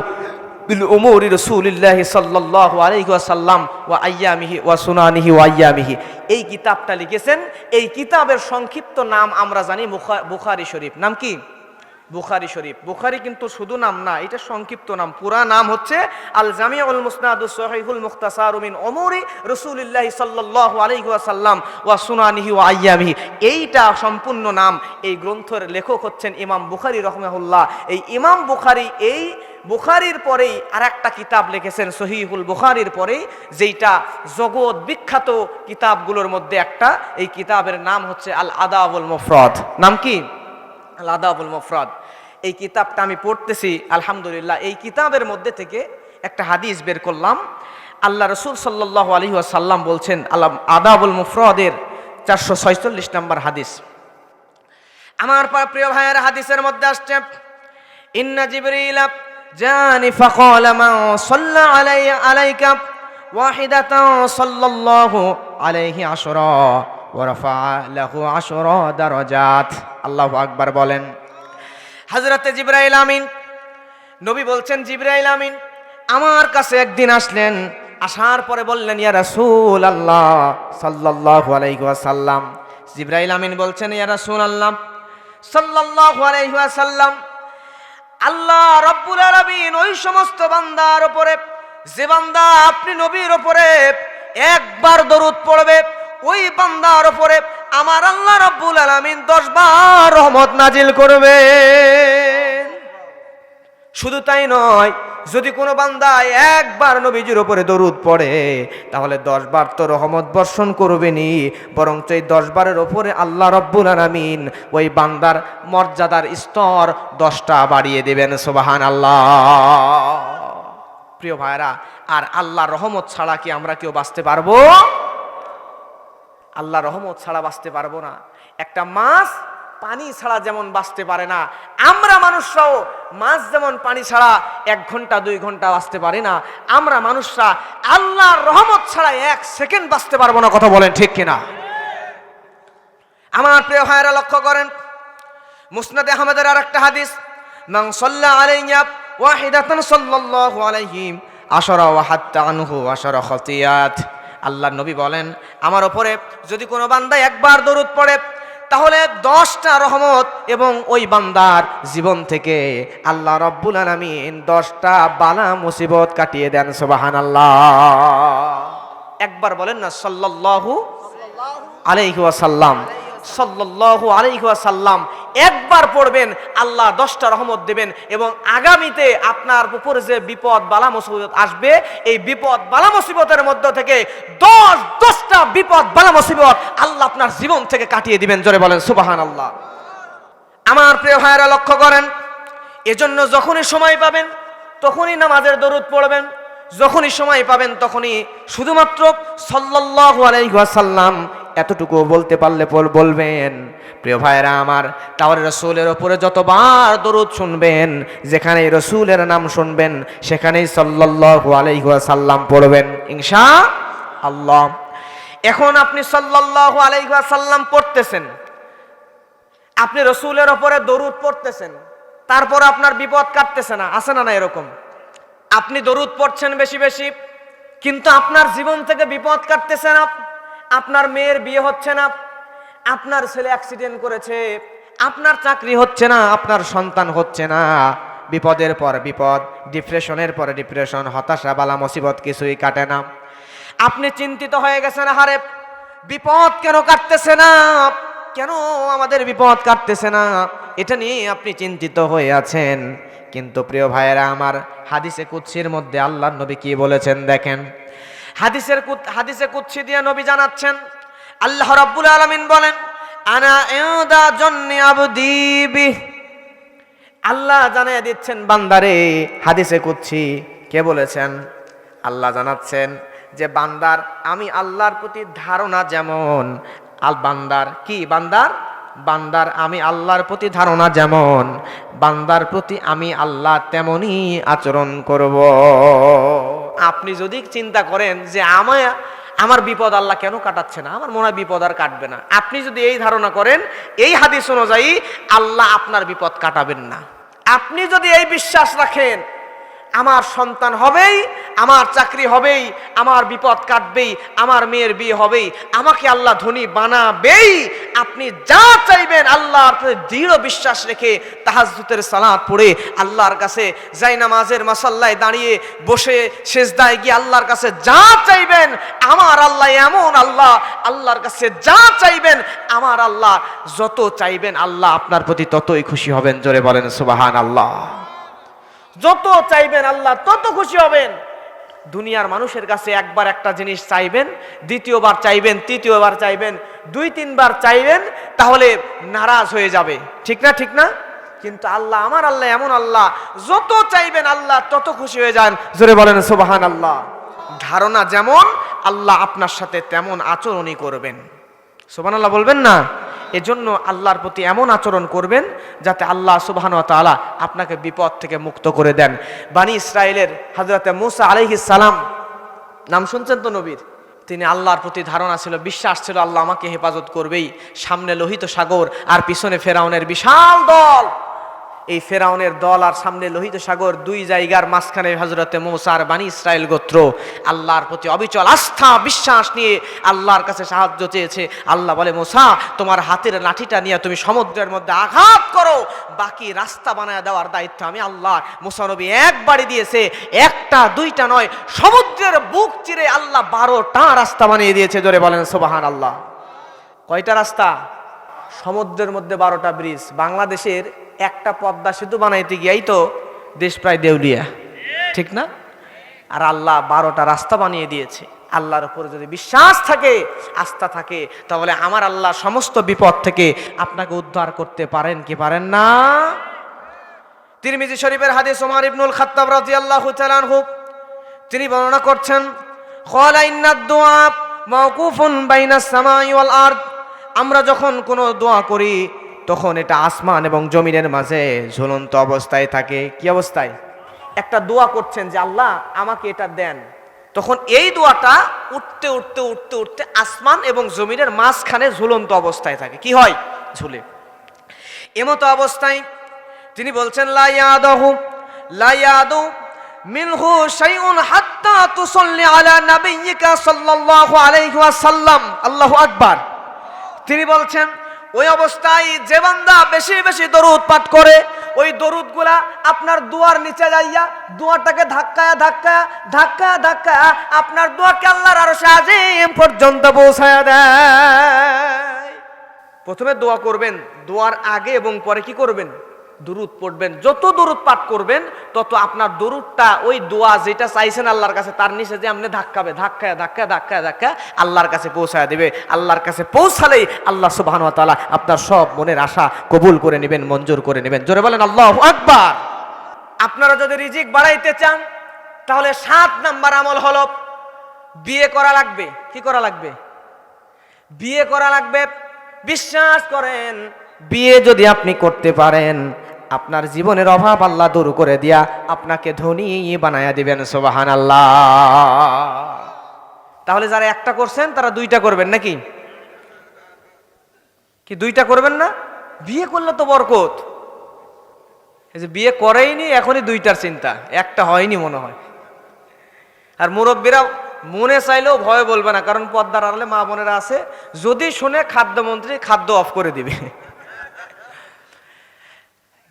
বিল উমুরি রাসূলিল্লাহি সাল্লাল্লাহু আলাইহি ওয়াসাল্লাম ওয়া আইয়ামিহি ওয়া সুনানিহি ওয়া আইয়ামিহি। এই কিতাবটা লিখেছেন, এই কিতাবের সংক্ষিপ্ত নাম আমরা জানি বুখারী শরীফ। নাম কি? বুখারী শরীফ। বুখারী কিন্তু শুধু নাম না, এটা সংক্ষিপ্ত নাম। পুরা নাম হচ্ছে আল জামিউল মুসনাদুস সহিহুল মুখতাসারু মিন উমুরি রাসূলিল্লাহি সাল্লাল্লাহু আলাইহি ওয়াসাল্লাম ওয়া সুনানিহি ওয়া আইয়ামিহি। এইটা সম্পূর্ণ নাম। এই গ্রন্থের লেখক হচ্ছেন ইমাম বুখারী রাহিমাহুল্লাহ। এই ইমাম বুখারী এই বুখারীর পরেই আরেকটা কিতাব লিখেছেন সহিহুল বুখারীর পরেই, যেইটা জগৎ বিখ্যাত কিতাবগুলোর মধ্যে একটা। এই কিতাবের নাম হচ্ছে আল আদাবুল মুফরাদ। নাম কি? আল আদাবুল মুফরাদ। এই কিতাবটা আমি পড়তেছি আলহামদুলিল্লাহ। এই কিতাবের মধ্যে থেকে একটা হাদিস বের করলাম। আল্লাহ রাসূল সাল্লাল্লাহু আলাইহি ওয়াসাল্লাম বলছেন, আল আদাবুল মুফরাদের 446 নম্বর হাদিস। আমার প্রিয় ভাইয়ের, হাদিসের মধ্যে আসছে, ইন্না জিবরিল জানি ফাকালা মা সাল্লা আলাইকা ওয়াহিদাতান সাল্লাল্লাহু আলাইহি আশরা ওয়া রাফা'a লাহু আশরা দারাজাত। আল্লাহু আকবার বলেন। হযরতে জিবরাইল আমিন, নবী বলছেন, জিবরাইল আমিন আমার কাছে একদিন আসলেন। আসার পরে বললেন, ইয়া রাসূলুল্লাহ সাল্লাল্লাহু আলাইহি ওয়াসাল্লাম। জিবরাইল আমিন বলছেন, ইয়া রাসূলুল্লাহ সাল্লাল্লাহু আলাইহি ওয়াসাল্লাম, আল্লাহ রাব্বুল আলামিন ওই সমস্ত বান্দার উপরে, যে বান্দা আপনি নবীর উপরে একবার দরুদ পড়বে, ওই বান্দার উপরে আমার আল্লাহ রাব্বুল আলামিন 10 বার রহমত নাজিল করবেন। শুধু তাই নয়, যদি কোনো বান্দা একবার নবীজির উপরে দরুদ পড়ে, তাহলে 10 বার তো রহমত বর্ষণ করবেনই, বরং এই 10 বারের উপরে আল্লাহ রাব্বুল আলামিন ওই বান্দার মর্যাদার স্তর 10টা বাড়িয়ে দেবেন। সুবহানাল্লাহ। প্রিয় ভাইরা, আর আল্লাহর রহমত ছাড়া কি আমরা কেউ বাঁচতে পারবো? আল্লাহর রহমত ছাড়া বাঁচতে পারবো না। একটা মাছ পানি ছাড়া যেমন বাঁচতে পারে না, আমরা মানুষরাও মাছ যেমন পানি ছাড়া 1 ঘন্টা 2 ঘন্টা বাঁচতে পারি না, আমরা মানুষরা আল্লাহর রহমত ছাড়া 1 সেকেন্ড বাঁচতে পারবো না। কথা বলেন ঠিক কিনা? আমার প্রিয় ভাইরা লক্ষ্য করেন, মুসনাদ আহমদের আরেকটা হাদিস, মান সাল্লা আলাইয়া ওয়াহিদাতান সাল্লাল্লাহু আলাইহি আশরা ওয়া হাত্তা আনহু আশরা খাতিয়াত। আল্লাহর নবী বলেন, আমার উপরে যদি কোনো বান্দা একবার দরুদ পড়ে, তাহলে 10টা রহমত এবং ওই বান্দার জীবন থেকে আল্লাহ রাব্বুল আলামিন 10টা বালা মুসিবত কাটিয়ে দেন। সুবহানাল্লাহ। একবার বলেন না সাল্লাল্লাহু আলাইহি ওয়াসাল্লাম। সাল্লাল্লাহু আলাইহি ওয়াসাল্লাম একবার পড়বেন, আল্লাহ 10টা রহমত দেবেন, এবং আগামীতে আপনার উপর যে বিপদ বালা মুসিবত আসবে, এই বিপদ বালা মুসিবতের মধ্য থেকে 10টা বিপদ বালা মুসিবত আল্লাহ আপনার জীবন থেকে কাটিয়ে দিবেন। জোরে বলেন সুবহানাল্লাহ। আমার প্রিয় ভাইয়েরা লক্ষ্য করেন, এজন্য যখনই সময় পাবেন তখনই নামাজের দরুদ পড়বেন, যখনই সময় পাবেন তখনই শুধুমাত্র সাল্লাল্লাহু আলাইহি ওয়াসাল্লাম এতটুকু বলতে পারলে বলবেন। প্রিয় ভাইরা আমার, তাহলে রাসূলের উপরে যতবার দরুদ শুনবেন, যেখানেই রাসূলের নাম শুনবেন, সেখানেই সাল্লাল্লাহু আলাইহি ওয়াসাল্লাম পড়বেন ইনশাআল্লাহ। এখন আপনি সাল্লাল্লাহু আলাইহি ওয়াসাল্লাম পড়তেছেন, আপনি রাসূলের উপরে দরুদ পড়তেছেন, তারপর আপনার বিপদ কাটতেছে না, আছে না? না এরকম আপনি দরুদ পড়ছেন বেশি বেশি, কিন্তু আপনার জীবন থেকে বিপদ কাটতেছে না, আপনার মেয়ের বিয়ে হচ্ছে না, আপনার ছেলে অ্যাক্সিডেন্ট করেছে, আপনার চাকরি হচ্ছে না, আপনার সন্তান হচ্ছে না, বিপদের পর বিপদ, ডিপ্রেশনের পরে ডিপ্রেশন, হতাশা বালা মুসিবত কিছুই কাটে না। আপনি চিন্তিত হয়ে গেছেন, আরে বিপদ কেন কাটতেছে না, কেন আমাদের বিপদ কাটতেছে না, এটা নিয়ে আপনি চিন্তিত হয়ে আছেন। কিন্তু প্রিয় ভাইয়েরা আমার, হাদিসে কুদসির মধ্যে আল্লাহর নবী কি বলেছেন দেখেন। হাদিসে কুদসি দিয়ে নবী জানাচ্ছেন, আল্লাহ রাব্বুল আলামিন বলেন, আনা ইনদা জন্নি আবদি বি। আল্লাহ জানিয়ে দিচ্ছেন বান্দারে। হাদিসে কুদসি কে বলেছেন? আল্লাহ জানাচ্ছেন যে বান্দার আমি আল্লাহর প্রতি ধারণা যেমন, বান্দার কি, বান্দার আমি আল্লাহর প্রতি ধারণা যেমন, বান্দার প্রতি আমি আল্লাহ তেমনই আচরণ করব। আপনি যদি চিন্তা করেন যে আমার বিপদ আল্লাহ কেন কাটাচ্ছে না, আমার মনে হয় বিপদ আর কাটবে না, আপনি যদি এই ধারণা করেন, এই হাদিস অনুযায়ী আল্লাহ আপনার বিপদ কাটাবেন না। আপনি যদি এই বিশ্বাস রাখেন আমার সন্তান হবেই, আমার চাকরি হবেই, আমার বিপদ কাটবেই, আমার মেয়ের বিয়ে হবেই, আমাকে আল্লাহ ধনী বানাবেই। আপনি যা চাইবেন আল্লাহর প্রতি দৃঢ় বিশ্বাস রেখে তাহাজ্জুদের সালাত পড়ে আল্লাহর কাছে জায়নামাজের মাসাল্লায় দাঁড়িয়ে বসে সেজদায় গিয়ে আল্লাহর কাছে যা চাইবেন, আমার আল্লাহ এমন আল্লাহ, আল্লাহর কাছে যা চাইবেন আমার আল্লাহ যত চাইবেন আল্লাহ আপনার প্রতি ততই খুশি হবেন। জোরে বলেন সুবহানাল্লাহ। যত চাইবেন আল্লাহ তত খুশি হবেন। দুনিয়ার মানুষের কাছে একবার একটা জিনিস চাইবেন, দ্বিতীয়বার চাইবেন, তৃতীয়বার চাইবেন, 2-3বার চাইবেন, তাহলে নারাজ হয়ে যাবে। ঠিক না? ঠিক না? কিন্তু আল্লাহ, আমার আল্লাহ এমন আল্লাহ, যত চাইবেন আল্লাহ তত খুশি হয়ে যান। জোরে বলেন সুবহানাল্লাহ। ধারণা যেমন আল্লাহ আপনার সাথে তেমন আচরণই করবেন। সুবহানাল্লাহ বলবেন না? এজন্য আল্লাহর প্রতি এমন আচরণ করবেন যাতে আল্লাহ সুবহানাহু ওয়া তাআলা আপনাকে বিপদ থেকে মুক্ত করে দেন। বনি ইসরাইলের হযরত মুসা আলাইহিস সালাম, নাম শুনছেন তো নবীর? তিনি আল্লাহর প্রতি ধারণা ছিল, বিশ্বাস ছিল আল্লাহ আমাকে হেফাজত করবেই। সামনে লোহিত সাগর আর পিছনে ফেরাউনের বিশাল দল। এই ফেরাউনের দল আর সামনে লোহিত সাগর, দুই জায়গার মাঝখানে হযরতে মুসা আর বনি ইসরাইল গোত্র আল্লাহর প্রতি অবিচল আস্থা বিশ্বাস নিয়ে আল্লাহর কাছে সাহায্য চেয়েছে। আল্লাহ বলে, মুসা তোমার হাতের লাঠিটা নিয়ে তুমি সমুদ্রের মধ্যে আঘাত করো, বাকি রাস্তা বানায় দেওয়ার দায়িত্ব আমি আল্লাহ। মুসা নবী একবারই দিয়েছে, একটা দুইটা নয়, সমুদ্রের বুক চিরে আল্লাহ 12টা রাস্তা বানিয়ে দিয়েছে। জোরে বলেন সুবহানাল্লাহ। কয়টা রাস্তা? সমুদ্রের মধ্যে 12টা ব্রিজ। বাংলাদেশের একটা পদ্মা সেতু বানাইতে গিয়েই তো দেশ প্রায় দেউলিয়া। ঠিক না? আর আল্লাহ 12টা রাস্তা বানিয়ে দিয়েছে। আল্লাহর উপরে যদি বিশ্বাস থাকে, আস্থা থাকে, তাহলে আমার আল্লাহ সমস্ত বিপদ থেকে আপনাকে উদ্ধার করতে পারেন কি পারেন না? তিরমিজি শরীফের হাদিস, ওমর ইবনুল খাত্তাব রাদিয়াল্লাহু তাআলা আনহু তিনি বর্ণনা করছেন, ক্বালা ইন্নাদ দুআ মাওকুফুন বাইনাস সামাই ওয়াল আরদ। আমরা যখন কোনো দোয়া করি তখন এটা আসমান এবং জমিনের মাঝে ঝুলন্ত অবস্থায় থাকে। কি অবস্থায়? একটা দোয়া করছেন যে আল্লাহ আমাকে এটা দেন, তখন এই দোয়াটা উঠতে উঠতে উঠতে উঠতে আসমান এবং জমিনের মাঝখানে ঝুলন্ত অবস্থায় থাকে। কি হয়? ঝুলে। এমতো অবস্থায় তিনি বলছেন, লা ইয়াদু মিনহু শাইউন হাত্তা তুসাল্লি আলা নাবিয়্যিকা সাল্লাল্লাহু আলাইহি ওয়াসাল্লাম। আল্লাহু আকবার। তিনি বলছেন, ওই অবস্থায় যে বান্দা বেশি বেশি দরুদ পাঠ করে, ওই দরুদগুলা আপনার দুয়ার নিচে যাইয়া দুয়ারটাকে ধাক্কায়া ধাক্কায়া ধাক্কায়া ধাক্কায়া আপনার দুয়ারকে আল্লাহর আরশে আজিম পর্যন্ত পৌঁছায়া দেয়। প্রথমে দোয়া করবেন, দোয়ার আগে এবং পরে কি করবেন? দুরুদ পড়বেন। যত দুরুদ পাঠ করবেন তত আপনার দুরুদটা ওই দোয়া যেটা চাইছেন আল্লাহর কাছে তার নিচে যে আপনি ধাক্কাবে, ধাক্কায় ধাক্কায় ধাক্কায় ধাক্কায় আল্লাহর কাছে পৌঁছায় দেবে। আল্লাহর কাছে পৌঁছালেই আল্লাহ সুবহানাহু ওয়া তাআলা আপনার সব মনের আশা কবুল করে নেবেন, মঞ্জুর করে নেবেন। জোরে বলেন আল্লাহু আকবার। আপনারা যদি রিজিক বাড়াইতে চান তাহলে 7 নাম্বার আমল হলো বিয়ে করা লাগবে। কি করা লাগবে? বিয়ে করা লাগবে। বিশ্বাস করেন, বিয়ে যদি আপনি করতে পারেন আপনার জীবনের অভাব আল্লাহ দূর করে দিয়া আপনাকে ধনী বানায়া দিবেন। সুবহানাল্লাহ। তাহলে যারা একটা করছেন তারা 2টা করবেন নাকি? কি 2টা করবেন না? বিয়ে করলে তো বরকত। এই যে বিয়ে করেইনি এখনই 2টার চিন্তা, একটা হয়নি মনে হয়। আর মুরব্বীরা মনে চাইলেও ভয় বলবে না, কারণ পর্দার আড়ালে মা বোনেরা আছে, যদি শুনে খাদ্যমন্ত্রী খাদ্য অফ করে দিবে।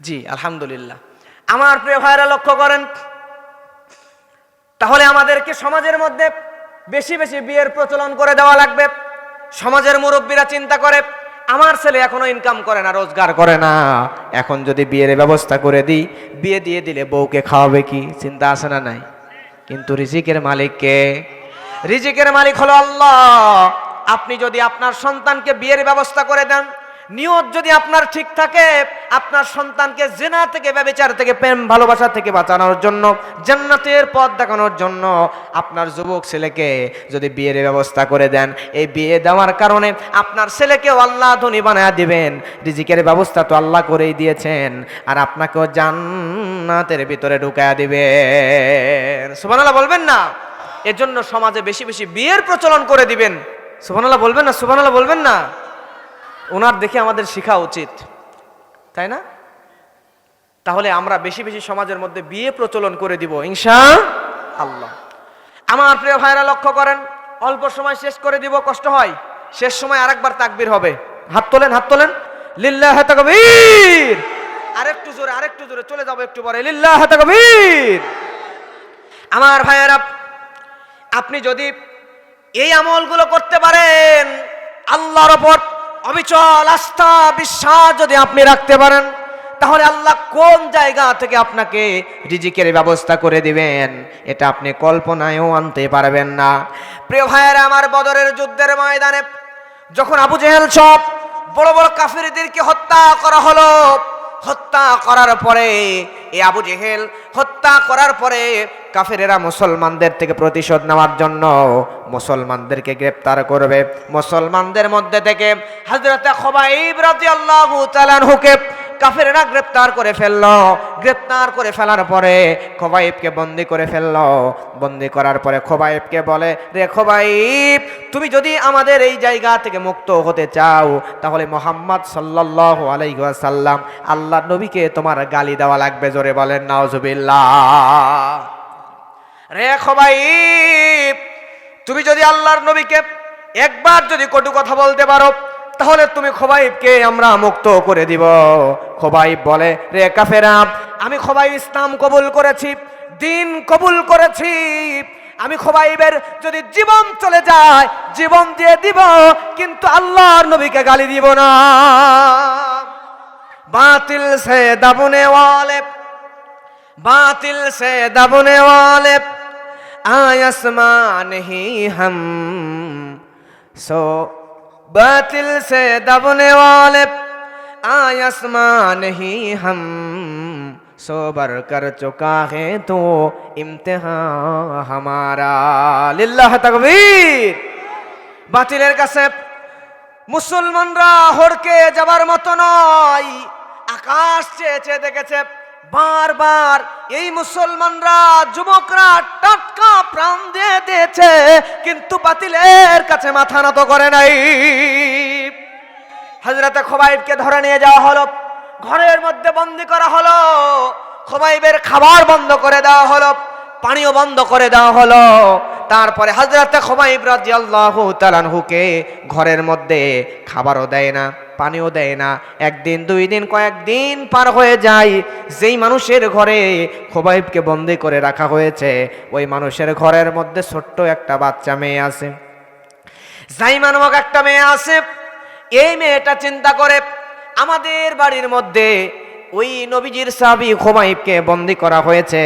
জি আলহামদুলিল্লাহ। আমার প্রিয় ভাইরা লক্ষ্য করেন, তাহলে আমাদেরকে সমাজের মধ্যে বেশি বেশি বিয়ের প্রচলন করে দেওয়া লাগবে। সমাজের মুরব্বীরা চিন্তা করে, আমার ছেলে এখনো ইনকাম করে না, রোজগার করে না, এখন যদি বিয়ের ব্যবস্থা করে দিই, বিয়ে দিয়ে দিলে বউকে খাওয়াবে কি? চিন্তা আছে না নাই? কিন্তু রিজিকের মালিক কে? রিজিকের মালিক হলো আল্লাহ। আপনি যদি আপনার সন্তানকে বিয়ের ব্যবস্থা করে দেন, নিয়ত যদি আপনার ঠিক থাকে, আপনার সন্তানকে জিনা থেকে, ব্যভিচার থেকে, প্রেম ভালোবাসা থেকে বাঁচানোর জন্য, জান্নাতের পথ দেখানোর জন্য আপনার যুবক ছেলেকে যদি বিয়ের ব্যবস্থা করে দেন, এই বিয়ে দেওয়ার কারণে আপনার ছেলেকেও আল্লাহ ধনী বানায়া দিবেন। রিজিকের ব্যবস্থা তো আল্লাহ করেই দিয়েছেন, আর আপনাকেও জান্নাতের ভিতরে ঢুকায়া দিবেন। সুবহানাল্লাহ বলবেন না? এজন্য সমাজে বেশি বেশি বিয়ের প্রচলন করে দিবেন। সুবহানাল্লাহ বলবেন না? সুবহানাল্লাহ বলবেন না? ওনার দেখে আমাদের শেখা উচিত, তাই না? তাহলে আমরা বেশি বেশি সমাজের মধ্যে বিয়ে প্রচলন করে দিব ইনশাআল্লাহ। আমার প্রিয় ভাইরা লক্ষ্য করেন, অল্প সময় শেষ করে দিব, কষ্ট হয়, শেষ সময় আরেকবার তাকবীর হবে। হাত তোলেন, হাত তোলেন, লিল্লাহি তাকবীর। আরেকটু জোরে চলে যাবো একটু পরে, লিল্লাহি তাকবীর। আমার ভাইয়েরা, আপনি যদি এই আমলগুলো করতে পারেন, আল্লাহর উপর অবিচল আস্থা বিশ্বাস যদি আপনি রাখতে পারেন, তাহলে আল্লাহ কোন জায়গা থেকে আপনাকে রিজিকের ব্যবস্থা করে দিবেন এটা আপনি কল্পনায়ও আনতে পারবেন না। প্রিয় ভাইয়েরা আমার, বদরের যুদ্ধের ময়দানে যখন আবু জেহেল সব বড় বড় কাফিরদেরকে হত্যা করা হলো, হত্যা করার পরে এই আবু জেহেল হত্যা করার পরে কাফেরেরা মুসলমানদের থেকে প্রতিশোধ নেওয়ার জন্য মুসলমানদেরকে গ্রেফতার করবে। মুসলমানদের মধ্যে থেকে হযরত খুবাইব রাদিয়াল্লাহু তাআলা আনহুকে কাফেরেরা গ্রেফতার করে ফেললো। গ্রেফতার করে ফেলার পরে খুবাইবকে বন্দী করে ফেললো। বন্দী করার পরে খুবাইবকে বলে, রে খুবাইব, তুমি যদি আমাদের এই জায়গা থেকে মুক্ত হতে চাও তাহলে মুহাম্মদ সাল্লাল্লাহু আলাইহি ওয়াসাল্লাম আল্লাহর নবীকে তোমার গালি দেওয়া লাগবে। জোরে বলেন নাউজুবিল্লাহ। রে খুবাইব, তুমি যদি আল্লাহর নবীকে একবার যদি কটু কথা বলতে পারো তাহলে তুমি খুবাইবকে আমরা মুক্ত করে দিব। খুবাইব বলে, রে কাফেরা, আমি খুবাইব ইসলাম কবুল করেছি, দিন কবুল করেছি, আমি খুবাইবের যদি জীবন চলে যায় জীবন দিয়ে দিব, কিন্তু আল্লাহর নবীকে গালি দিব না। বাতিল সে দাবনে ওয়ালে, बातिल से दबने वाले आसमान ही हम सो, बातिल से दबने वाले आसमान ही हम सोबर कर चुका है तो इम्तिहान हमारा। लिल्लाह तकबीर। बातिलेर काছে মুসলমানরা হড়কে যাবার মতো নয়। আকাশ চেয়ে চেয়ে দেখেছে, বারবার এই মুসলমানরা যুবকরা টাটকা প্রাণ দিয়ে দিয়েছে, কিন্তু বাতিলের কাছে মাথা নত করে নাই। হযরত খুবাইবকে ধরে নিয়ে যাওয়া হলো, ঘরের মধ্যে বন্দী করা হলো। খুবাইবের খাবার বন্ধ করে দেওয়া হলো, পানিও বন্ধ করে দেওয়া হলো। তারপরে হযরত খুবাইব রাদিয়াল্লাহু তাআলা আনহুকে ঘরের মধ্যে খাবারও দেয় না, পানিও দেয় না। একদিন, দুই দিন, কয়েকদিন পার হয়ে যায়। যেই মানুষের ঘরে খুবাইবকে বন্দী করে রাখা হয়েছে ওই মানুষের ঘরের মধ্যে ছোট্ট একটা বাচ্চা মেয়ে আছে, জাইমা নামক একটা মেয়ে আছে। এই মেয়েটা চিন্তা করে, আমাদের বাড়ির মধ্যে ওই নবীজির সাহাবী খুবাইবকে বন্দী করা হয়েছে,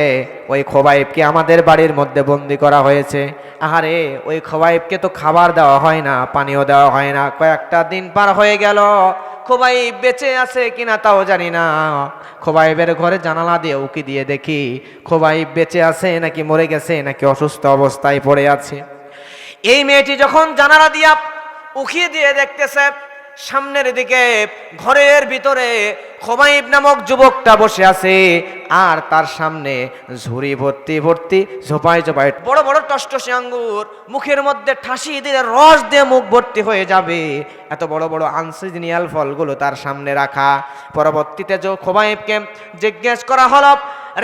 ওই খুবাইবকে আমাদের বাড়ির মধ্যে বন্দী করা হয়েছে। আহারে, ওই খুবাইবকে তো খাবার দেওয়া হয় না, পানিও দেওয়া হয় না। কয়েকটা দিন পার হয়ে গেল, খুবাইব বেঁচে আছে কিনা তাও জানি না। খুবাইবের ঘরে জানালা দিয়ে উকি দিয়ে দেখি খুবাইব বেঁচে আছে নাকি মরে গেছে নাকি অসুস্থ অবস্থায় পড়ে আছে। এই মেয়েটি যখন জানালা দিয়া উকি দিয়ে দেখতেছে, সামনের দিকে ঘরের ভিতরে খুবাইব নামক যুবকটা বসে আছে, আর তার সামনে ঝুড়ি ভর্তি ভর্তি ঝোপায় ঝোপায় বড় বড় টসটসে আঙ্গুর, মুখের মধ্যে ঠাসি দিলে রস দিয়ে মুখ ভর্তি হয়ে যাবে এত বড় বড় আনসিজনিয়াল ফলগুলো তার সামনে রাখা। পরবর্তীতে খুবাইবকে জিজ্ঞেস করা হলো,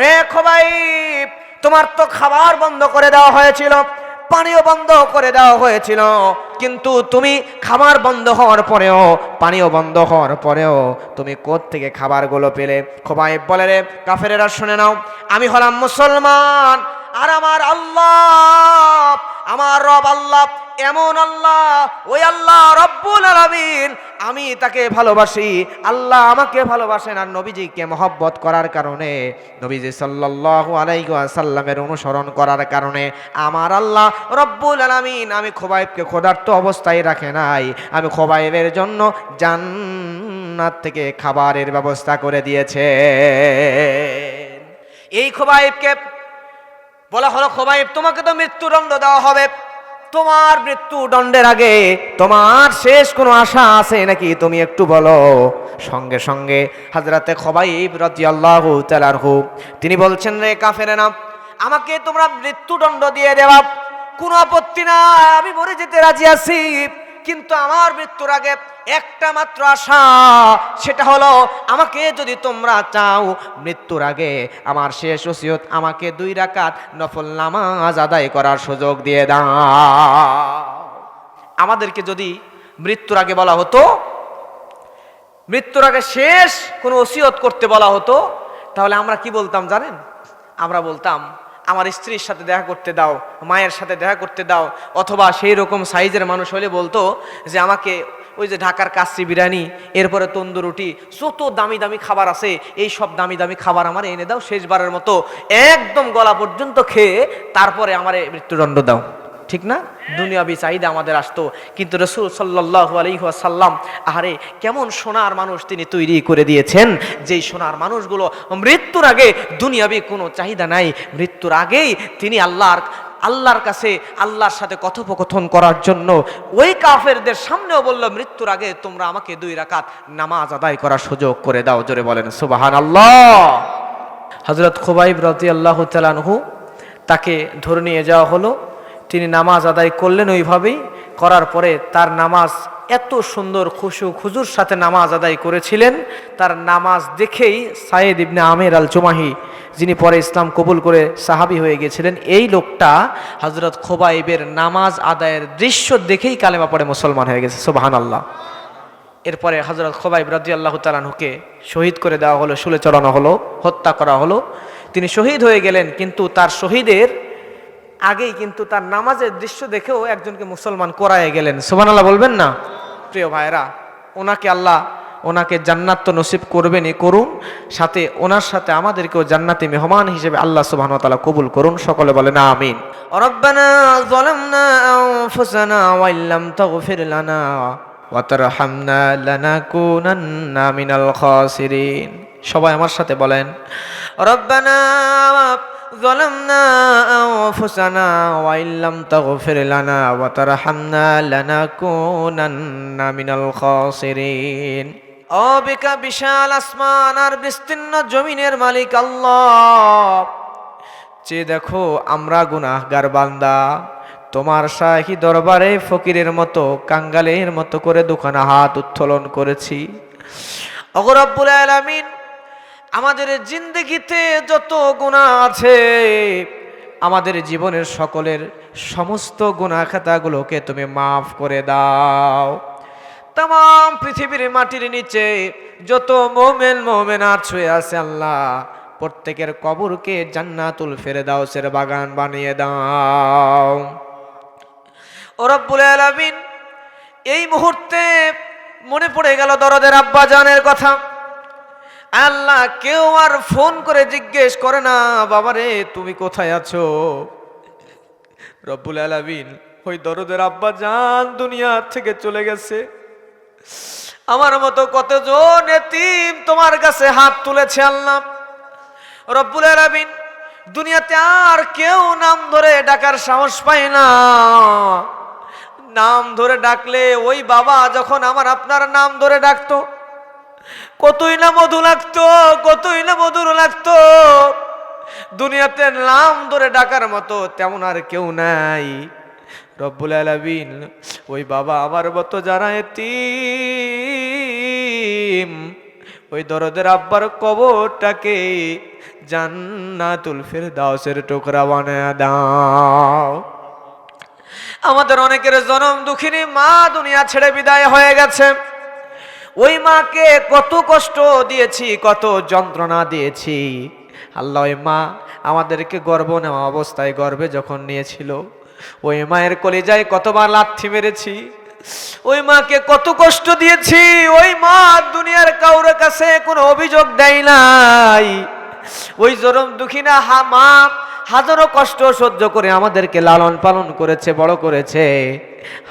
রে খুবাইব, তোমার তো খাবার বন্ধ করে দেওয়া হয়েছিল, পানিও বন্ধ করে দেওয়া হয়েছিল, কিন্তু তুমি খাবার বন্ধ হওয়ার পরেও, পানিও বন্ধ হওয়ার পরেও তুমি কোত্থেকে খাবারগুলো পেলে? খুবাইব বলে, রে কাফেরেরা শুনে নাও, আমি হলাম মুসলমান, আর আমার আল্লাহ, আমার রব আল্লাহ এমন আল্লাহ, ওই আল্লাহ রব্বুল আলামিন, আমি তাকে ভালোবাসি, আল্লাহ আমাকে ভালোবাসেন। আর নবীজিকে মহব্বত করার কারণে, নবীজি সাল্লাল্লাহু আলাইহি ওয়াসাল্লামের অনুসরণ করার কারণে আমার আল্লাহ রব্বুল আলামিন আমি খুবাইবকে ক্ষুধার্ত অবস্থায় রাখে নাই, আমি খুবাইবের জন্য জান্নাত থেকে খাবারের ব্যবস্থা করে দিয়েছে। এই খুবাইবকে বলা হলো, খুবাইব, তোমাকে তো মৃত্যুদণ্ড দেওয়া হবে, তোমার মৃত্যুদণ্ডের আগে তোমার শেষ কোনো আশা আছে নাকি তুমি একটু বলো। সঙ্গে সঙ্গে হযরতে খুবাইব রাদিয়াল্লাহু তাআলা আনহু তিনি বলছেন, রে কাফেরেরা, আমাকে তোমরা মৃত্যুদণ্ড দিয়ে দেবা, কোনো আপত্তি না, আমি মরে যেতে রাজি আছি, কিন্তু আমার মৃত্যুর আগে একটা মাত্র আশা, সেটা হলো আমাকে যদি তোমরা চাও মৃত্যুর আগে আমার শেষ ওসিয়ত, আমাকে 2 রাকাত নফল নামাজ আদায় করার সুযোগ দিয়ে দাও। আমাদেরকে যদি মৃত্যুর আগে বলা হতো, মৃত্যুর আগে শেষ কোনো ওসিয়ত করতে বলা হতো, তাহলে আমরা কি বলতাম জানেন? আমরা বলতাম আমার স্ত্রীর সাথে দেখা করতে দাও, মায়ের সাথে দেখা করতে দাও, অথবা সেই রকম সাইজের মানুষ হলে বলতো যে আমাকে ওই যে ঢাকার কাচ্চি বিরিয়ানি, এরপরে তন্দুর রুটি, যত দামি দামি খাবার আছে এই সব দামি দামি খাবার আমার এনে দাও, শেষবারের মতো একদম গলা পর্যন্ত খেয়ে তারপরে আমার মৃত্যুদণ্ড দাও। ঠিক না? দুনিয়াবি চাহিদা আমাদের আসতো। কিন্তু রাসূল সাল্লাল্লাহু আলাইহি ওয়াসাল্লাম আহারে কেমন সোনার মানুষ তিনি তৈরি করে দিয়েছেন, যেই সোনার মানুষগুলো মৃত্যুর আগে দুনিয়াবি কোনো চাহিদা নাই, মৃত্যুর আগেই তিনি আল্লাহর কাছে আল্লাহর সাথে কথোপকথন করার জন্য ওই কাফেরদের সামনেও বলল, মৃত্যুর আগে তোমরা আমাকে 2 রাকাত নামাজ আদায় করার সুযোগ করে দাও। জোরে বলেন সুবহানাল্লাহ। হযরত খুবাইব রাদিয়াল্লাহু তাআলা আনহু, তাকে ধরে নিয়ে যাওয়া হলো, তিনি নামাজ আদায় করলেন। ওইভাবেই করার পরে তার নামাজ এত সুন্দর খুশু খুজুর সাথে নামাজ আদায় করেছিলেন, তার নামাজ দেখেই সাইদ ইবনে আমির আল জুমাহি, যিনি পরে ইসলাম কবুল করে সাহাবী হয়ে গিয়েছিলেন, এই লোকটা হযরত খুবাইবের নামাজ আদায়ের দৃশ্য দেখেই কালেমা পড়ে মুসলমান হয়ে গেছে। সুবহানাল্লাহ। এরপরে হযরত খুবাইব রাদিয়াল্লাহু তাআলা আনহুকে শহীদ করে দেওয়া হলো, শুলে চড়ানো হলো, হত্যা করা হলো। তিনি শহীদ হয়ে গেলেন, কিন্তু তার শহীদের আগেই কিন্তু তার নামাজের দৃশ্য দেখেও একজনকে মুসলমান করায় গেলেন। সুবহানাল্লাহ বলবেন না? প্রিয় ভাইরা, ওনাকে জান্নাত তো নসিব করবেনই, করুন, সাথে ওনার সাথে আমাদেরকেও জান্নাতি মেহমান হিসেবে আল্লাহ সুবহানাহু ওয়া তাআলা কবুল করুন। সকলে বলেন আমিন। রব্বানা যালামনা আনফুসানা ওয়া ইল্লাম তাগফির লানা ওয়া তারহামনা লানাকুনান্না মিনাল খাসিরিন। সবাই আমার সাথে বলেন, রব্বানা ظلمنا أنفسنا وإن لم تغفر لنا وترحمنا لنكونن من الخاسرين। ও বিকা বিশাল আসমান আর বিস্তীর্ণ জমিনের মালিক আল্লাহ, যে দেখো আমরা গুনাহগার বান্দা, তোমার শাহী দরবারে ফকিরের মতো, কাঙ্গালের মতো করে দুখানা হাত উত্তোলন করেছি। ওগো রব্বুল আলামিন, আমাদের জিন্দেগিতে যত গুনাহ আছে, আমাদের জীবনের সকলের সমস্ত গুনাহ খাতাগুলোকে তুমি মাফ করে দাও। তাম পৃথিবীর মাটির নিচে যত মুমিন মুমিনাত শুয়ে আছে আল্লাহ, প্রত্যেকের কবরকে জান্নাতুল ফেরদাউসের বাগান বানিয়ে দাও। ও রব্বুল আলামিন, এই মুহূর্তে মনে পড়ে গেল দরদের আব্বা জানের কথা। আল্লাহ, কেউ আর ফোন করে জিজ্ঞেস করে না, বাবারে তুমি কোথায় আছো? রব্বুল আলামিন, ওই দরদের আব্বা জান দুনিয়া থেকে চলে গেছে। আমার মতো কতজন এতিম তোমার কাছে হাত তুলেছে আল্লাহ। রব্বুল আলামিন, দুনিয়াতে আর কেউ নাম ধরে ডাকার সাহস পায় না। নাম ধরে ডাকলে ওই বাবা যখন আমার আপনার নাম ধরে ডাকতো, কতই না মধু লাগতো, কতই না মধুর লাগতো। দুনিয়াতে নাম ধরে ডাকার মতো তেমন আর কেউ নাই। রব্বুল আলামিন, ওই বাবা আমার মতো যারা এতিম, ওই দরদের আব্বার কবরটাকে জান্নাতুল ফেরদাউসের টুকরা বানায় দাও। আমাদের অনেকের জনম দুঃখিনী মা দুনিয়া ছেড়ে বিদায় হয়ে গেছে। ওই মাকে কত কষ্ট দিয়েছি, কত যন্ত্রণা দিয়েছি আল্লাহ। ওই মা আমাদেরকে গর্ভ নেওয়া অবস্থায় গর্ভে যখন নিয়েছিল, ওই মায়ের কলিজায় কতবার লাথি মেরেছি, ওই মাকে কত কষ্ট দিয়েছি। ওই মা দুনিয়ার কারোর কাছে কোনো অভিযোগ দেয় নাই। ওই জনম দুঃখিনা মা হাজারো কষ্ট সহ্য করে আমাদেরকে লালন পালন করেছে, বড় করেছে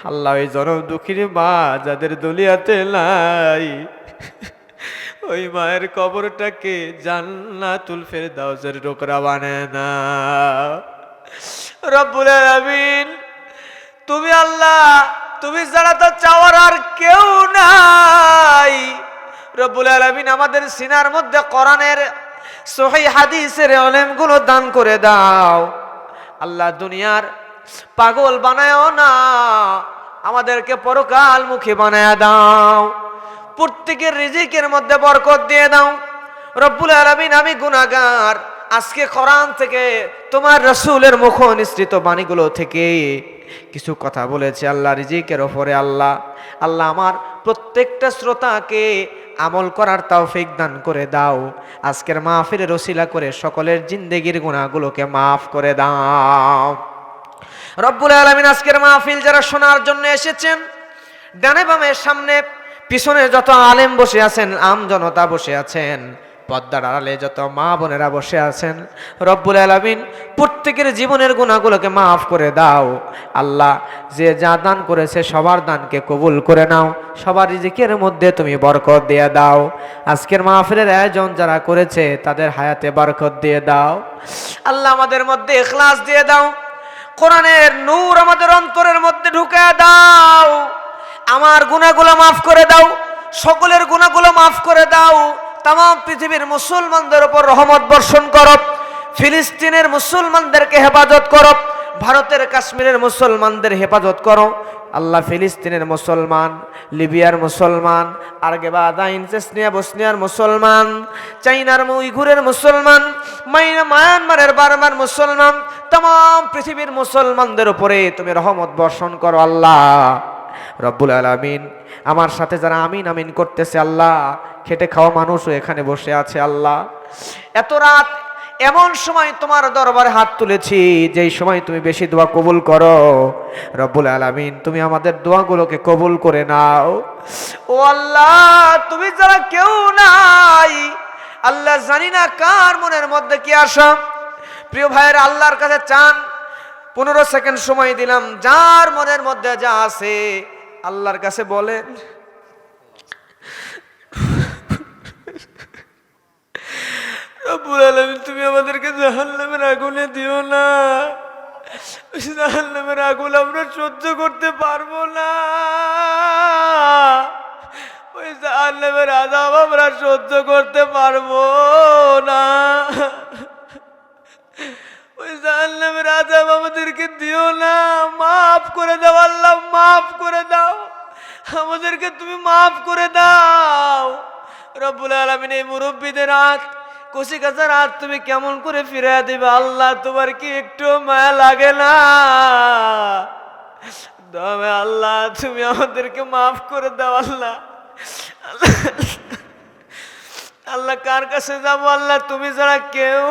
আল্লাহ। ওই জনম দুঃখিনী মা যাদের দুনিয়াতে নাই, ওই মায়ের কবরটাকে জান্নাতুল ফেরদাউসের টুকরা বানায় না। রব্বুল আলামিন, তুমি আল্লাহ, তুমি ছাড়া তো চাওয়ার আর কেউ নাই। রব্বুল আলামিন, আমাদের সিনার মধ্যে কোরআনের সহিহ হাদিসের ইলমগুলো দান করে দাও আল্লাহ। দুনিয়ার পাগল বানায়ও না আমাদেরকে পরকালমুখী বানায়া দাও, প্রত্যেকের রিজিকের মধ্যে বরকত দিয়ে দাও। রব্বুল আলামিন, আমি গুনাহগার, আজকে কোরআন থেকে তোমার রাসূলের মুখ নিঃসৃত বাণীগুলো থেকে কিছু কথা বলেছে আল্লাহ রিজিকের ওপরে। আল্লাহ আল্লাহ আমার প্রত্যেকটা শ্রোতাকে আমল করার তৌফিক দান করে দাও। আজকের মাহফিলের ওসিলা করে সকলের জিন্দেগির গুনাহগুলোকে মাফ করে দাও। রব্বুল আলামিন, আজকের মাহফিল যারা শোনার জন্য এসেছেন, ডানে বামে সামনে পিছনে যত আলেম বসে আছেন, আম জনতা বসে আছেন, পর্দার আড়ালে যত মা বোনেরা বসে আছেন, রব্বুল আলামিন প্রত্যেকের জীবনের গুনাহগুলোকে মাফ করে দাও। আল্লাহ, যে যা দান করেছে সবার দানকে কবুল করে নাও, সবার রিজিকের মধ্যে তুমি বরকত দিয়ে দাও। আজকের মাহফিলের আয়োজন যারা করেছে তাদের হায়াতে বরকত দিয়ে দাও। আল্লাহ, আমাদের মধ্যে ইখলাস দিয়ে দাও, কোরআনের নূর আমাদের অন্তরের মধ্যে ঢুকে দাও। আমার গুনাহগুলো মাফ করে দাও, সকলের গুনাহগুলো মাফ করে দাও। তাম পৃথিবীর মুসলমানদের উপর রহমত বর্ষণ করো, ফিলিস্তিনের মুসলমানদেরকে হেফাজত করো, ভারতের কাশ্মীরের মুসলমানদের হেফাজত করো। আল্লাহ, ফিলিস্তিনের মুসলমান, লিবিয়ার মুসলমান, আর্গেবাদাইন চেচনিয়া বসনিয়ার মুসলমান, চাইনার উইঘুরের মুসলমান, মায়ানমারের বার্মার মুসলমান, তাম পৃথিবীর মুসলমানদের উপরে তুমি রহমত বর্ষণ করো। আল্লাহ রব্বুল আলামিন, আমার সাথে যারা আমিন আমিন করতেছে, আল্লাহ খেটে খাওয়া মানুষও এখানে বসে আছে। আল্লাহ, এত রাত এমন সময় তোমার দরবারে হাত তুলেছি যেই সময় তুমি বেশি দোয়া কবুল করো। রব্বুল আলামিন, তুমি আমাদের দোয়াগুলোকে কবুল করে নাও। ও আল্লাহ, তুমি যারা কেউ নাই, আল্লাহ জানি না কার মনের মধ্যে কি আশা। প্রিয় ভাইয়ের, আল্লাহর কাছে চান, 15 সেকেন্ড সময় দিলাম, যার মনের মধ্যে যা আছে আল্লাহর কাছে বলেন। রব্বুল আলামিন, তুমি আমাদেরকে জাহান্নামের আগুনে দিও না। জাহান্নামের আগুন আমরা সহ্য করতে পারবো না। ওই জাহান্নামের আযাব আমরা সহ্য করতে পারবো না। ওই জাহান্নামের আযাব আমাদেরকে দিও না। মাফ করে দাও আল্লাহ, মাফ করে দাও আমাদেরকে, তুমি মাফ করে দাও। রব্বুল আলামিন, এই মুরব্বীদের হাত, কচি কাচার হাত তুমি কেমন করে ফিরিয়ে দিবে আল্লাহ? তোমার কি একটু মায়া লাগে না? দমে আল্লাহ, তুমি আমাদেরকে মাফ করে দাও আল্লাহ। আল্লাহ, কার কাছে যাবো আল্লাহ? তুমি ছাড়া কেউ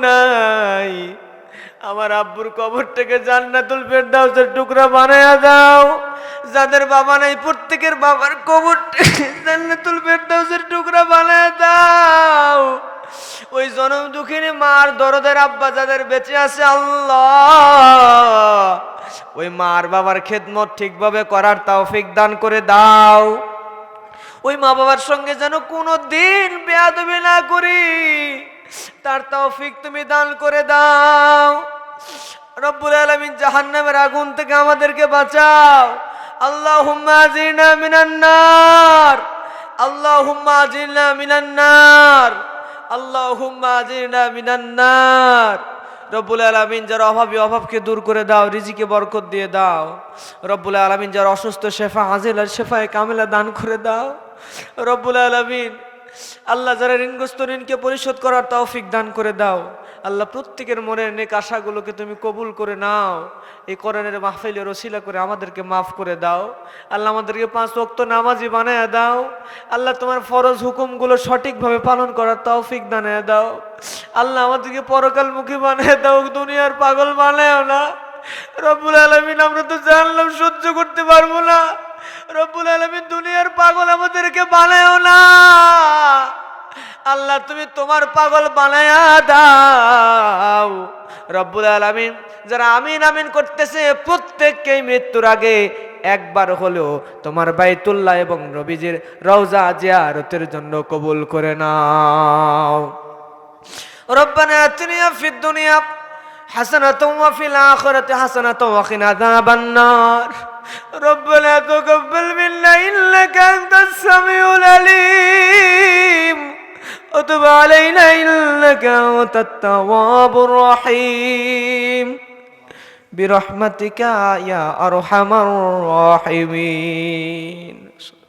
নাই। আমার আব্বুর কবরটাকে জান্নাতুল ফেরদাউসের টুকরা বানায়া দাও। যাদের বাবা নাই প্রত্যেকের বাবার কবরটাকে জান্নাতুল ফেরদাউসের টুকরা বানায়া দাও। ওই জনম দুঃখিনী মার দরদের আব্বা যাদের বেঁচে আছে আল্লাহ, ওই মার বাবার খেদমত ঠিকভাবে করার তৌফিক দান করে দাও। ওই মা বাবার সঙ্গে যেন কোনো দিন বেয়াদবি না করি, তার তৌফিক তুমি দান করে দাও। রব্বুল আলামিন, জাহান্নামের আগুন থেকে আমাদেরকে বাঁচাও। আল্লাহুম্মা আজিরনা মিনান নার, আল্লাহুম্মা আজিরনা মিনান নার, আল্লাহুম্মা আজিরনা মিনান নার। রব্বুল আলামিন, যারা অভাবী অভাবকে দূর করে দাও, রিজিকে বরকত দিয়ে দাও। রব্বুল আলামিন, যারা অসুস্থ শেফা আজিলা শেফায়ে কামিলা দান করে দাও। রব্বুল আলামিন, আল্লাহ যারা ঋণগ্রস্ত ঋণকে পরিশোধ করার তৌফিক দান করে দাও। আল্লাহ, প্রত্যেকের মনের নেক আশাগুলোকে তুমি কবুল করে নাও। এই কোরআনের মাহফিলের ওসিলা করে আমাদেরকে মাফ করে দাও। আল্লাহ, আমাদেরকে 5 ওয়াক্ত নামাজি বানায়া দাও। আল্লাহ, তোমার ফরজ হুকুমগুলো সঠিকভাবে পালন করার তৌফিক দানায়া দাও। আল্লাহ, আমাদেরকে পরকালমুখী বানায়া দাও, দুনিয়ার পাগল বানায়ও না। রব্বুল আলামিন, আমরা তো জানলাম সহ্য করতে পারবো না। রব্বুল আলামিন, দুনিয়ার পাগল আমাদেরকে বানায়ও না। আল্লাহ, তুমি তোমার পাগল বানায়া দাও। রব্বুল আলামিন, যারা আমিন আমিন করতেছে প্রত্যেককেই মৃত্যুর আগে একবার হলেও তোমার বাইতুল্লাহ এবং নবীজির রওজা জিয়ারতের জন্য কবুল করে নাও। রব্বানা আতিনা ফিদ দুনিয়া হাসানাতাও ওয়া ফিল আখিরাতি হাসানাতাও ওয়া কিনা আযাবান নার। রব্বানা তাকাব্বাল মিন্না ইন্নাকা আনতাস সামিউল আলিম ওয়া তুব আলাইনা ইন্নাকা আনতাত তাওয়াবুর রহিম। برحمتك يا أرحم الراحمين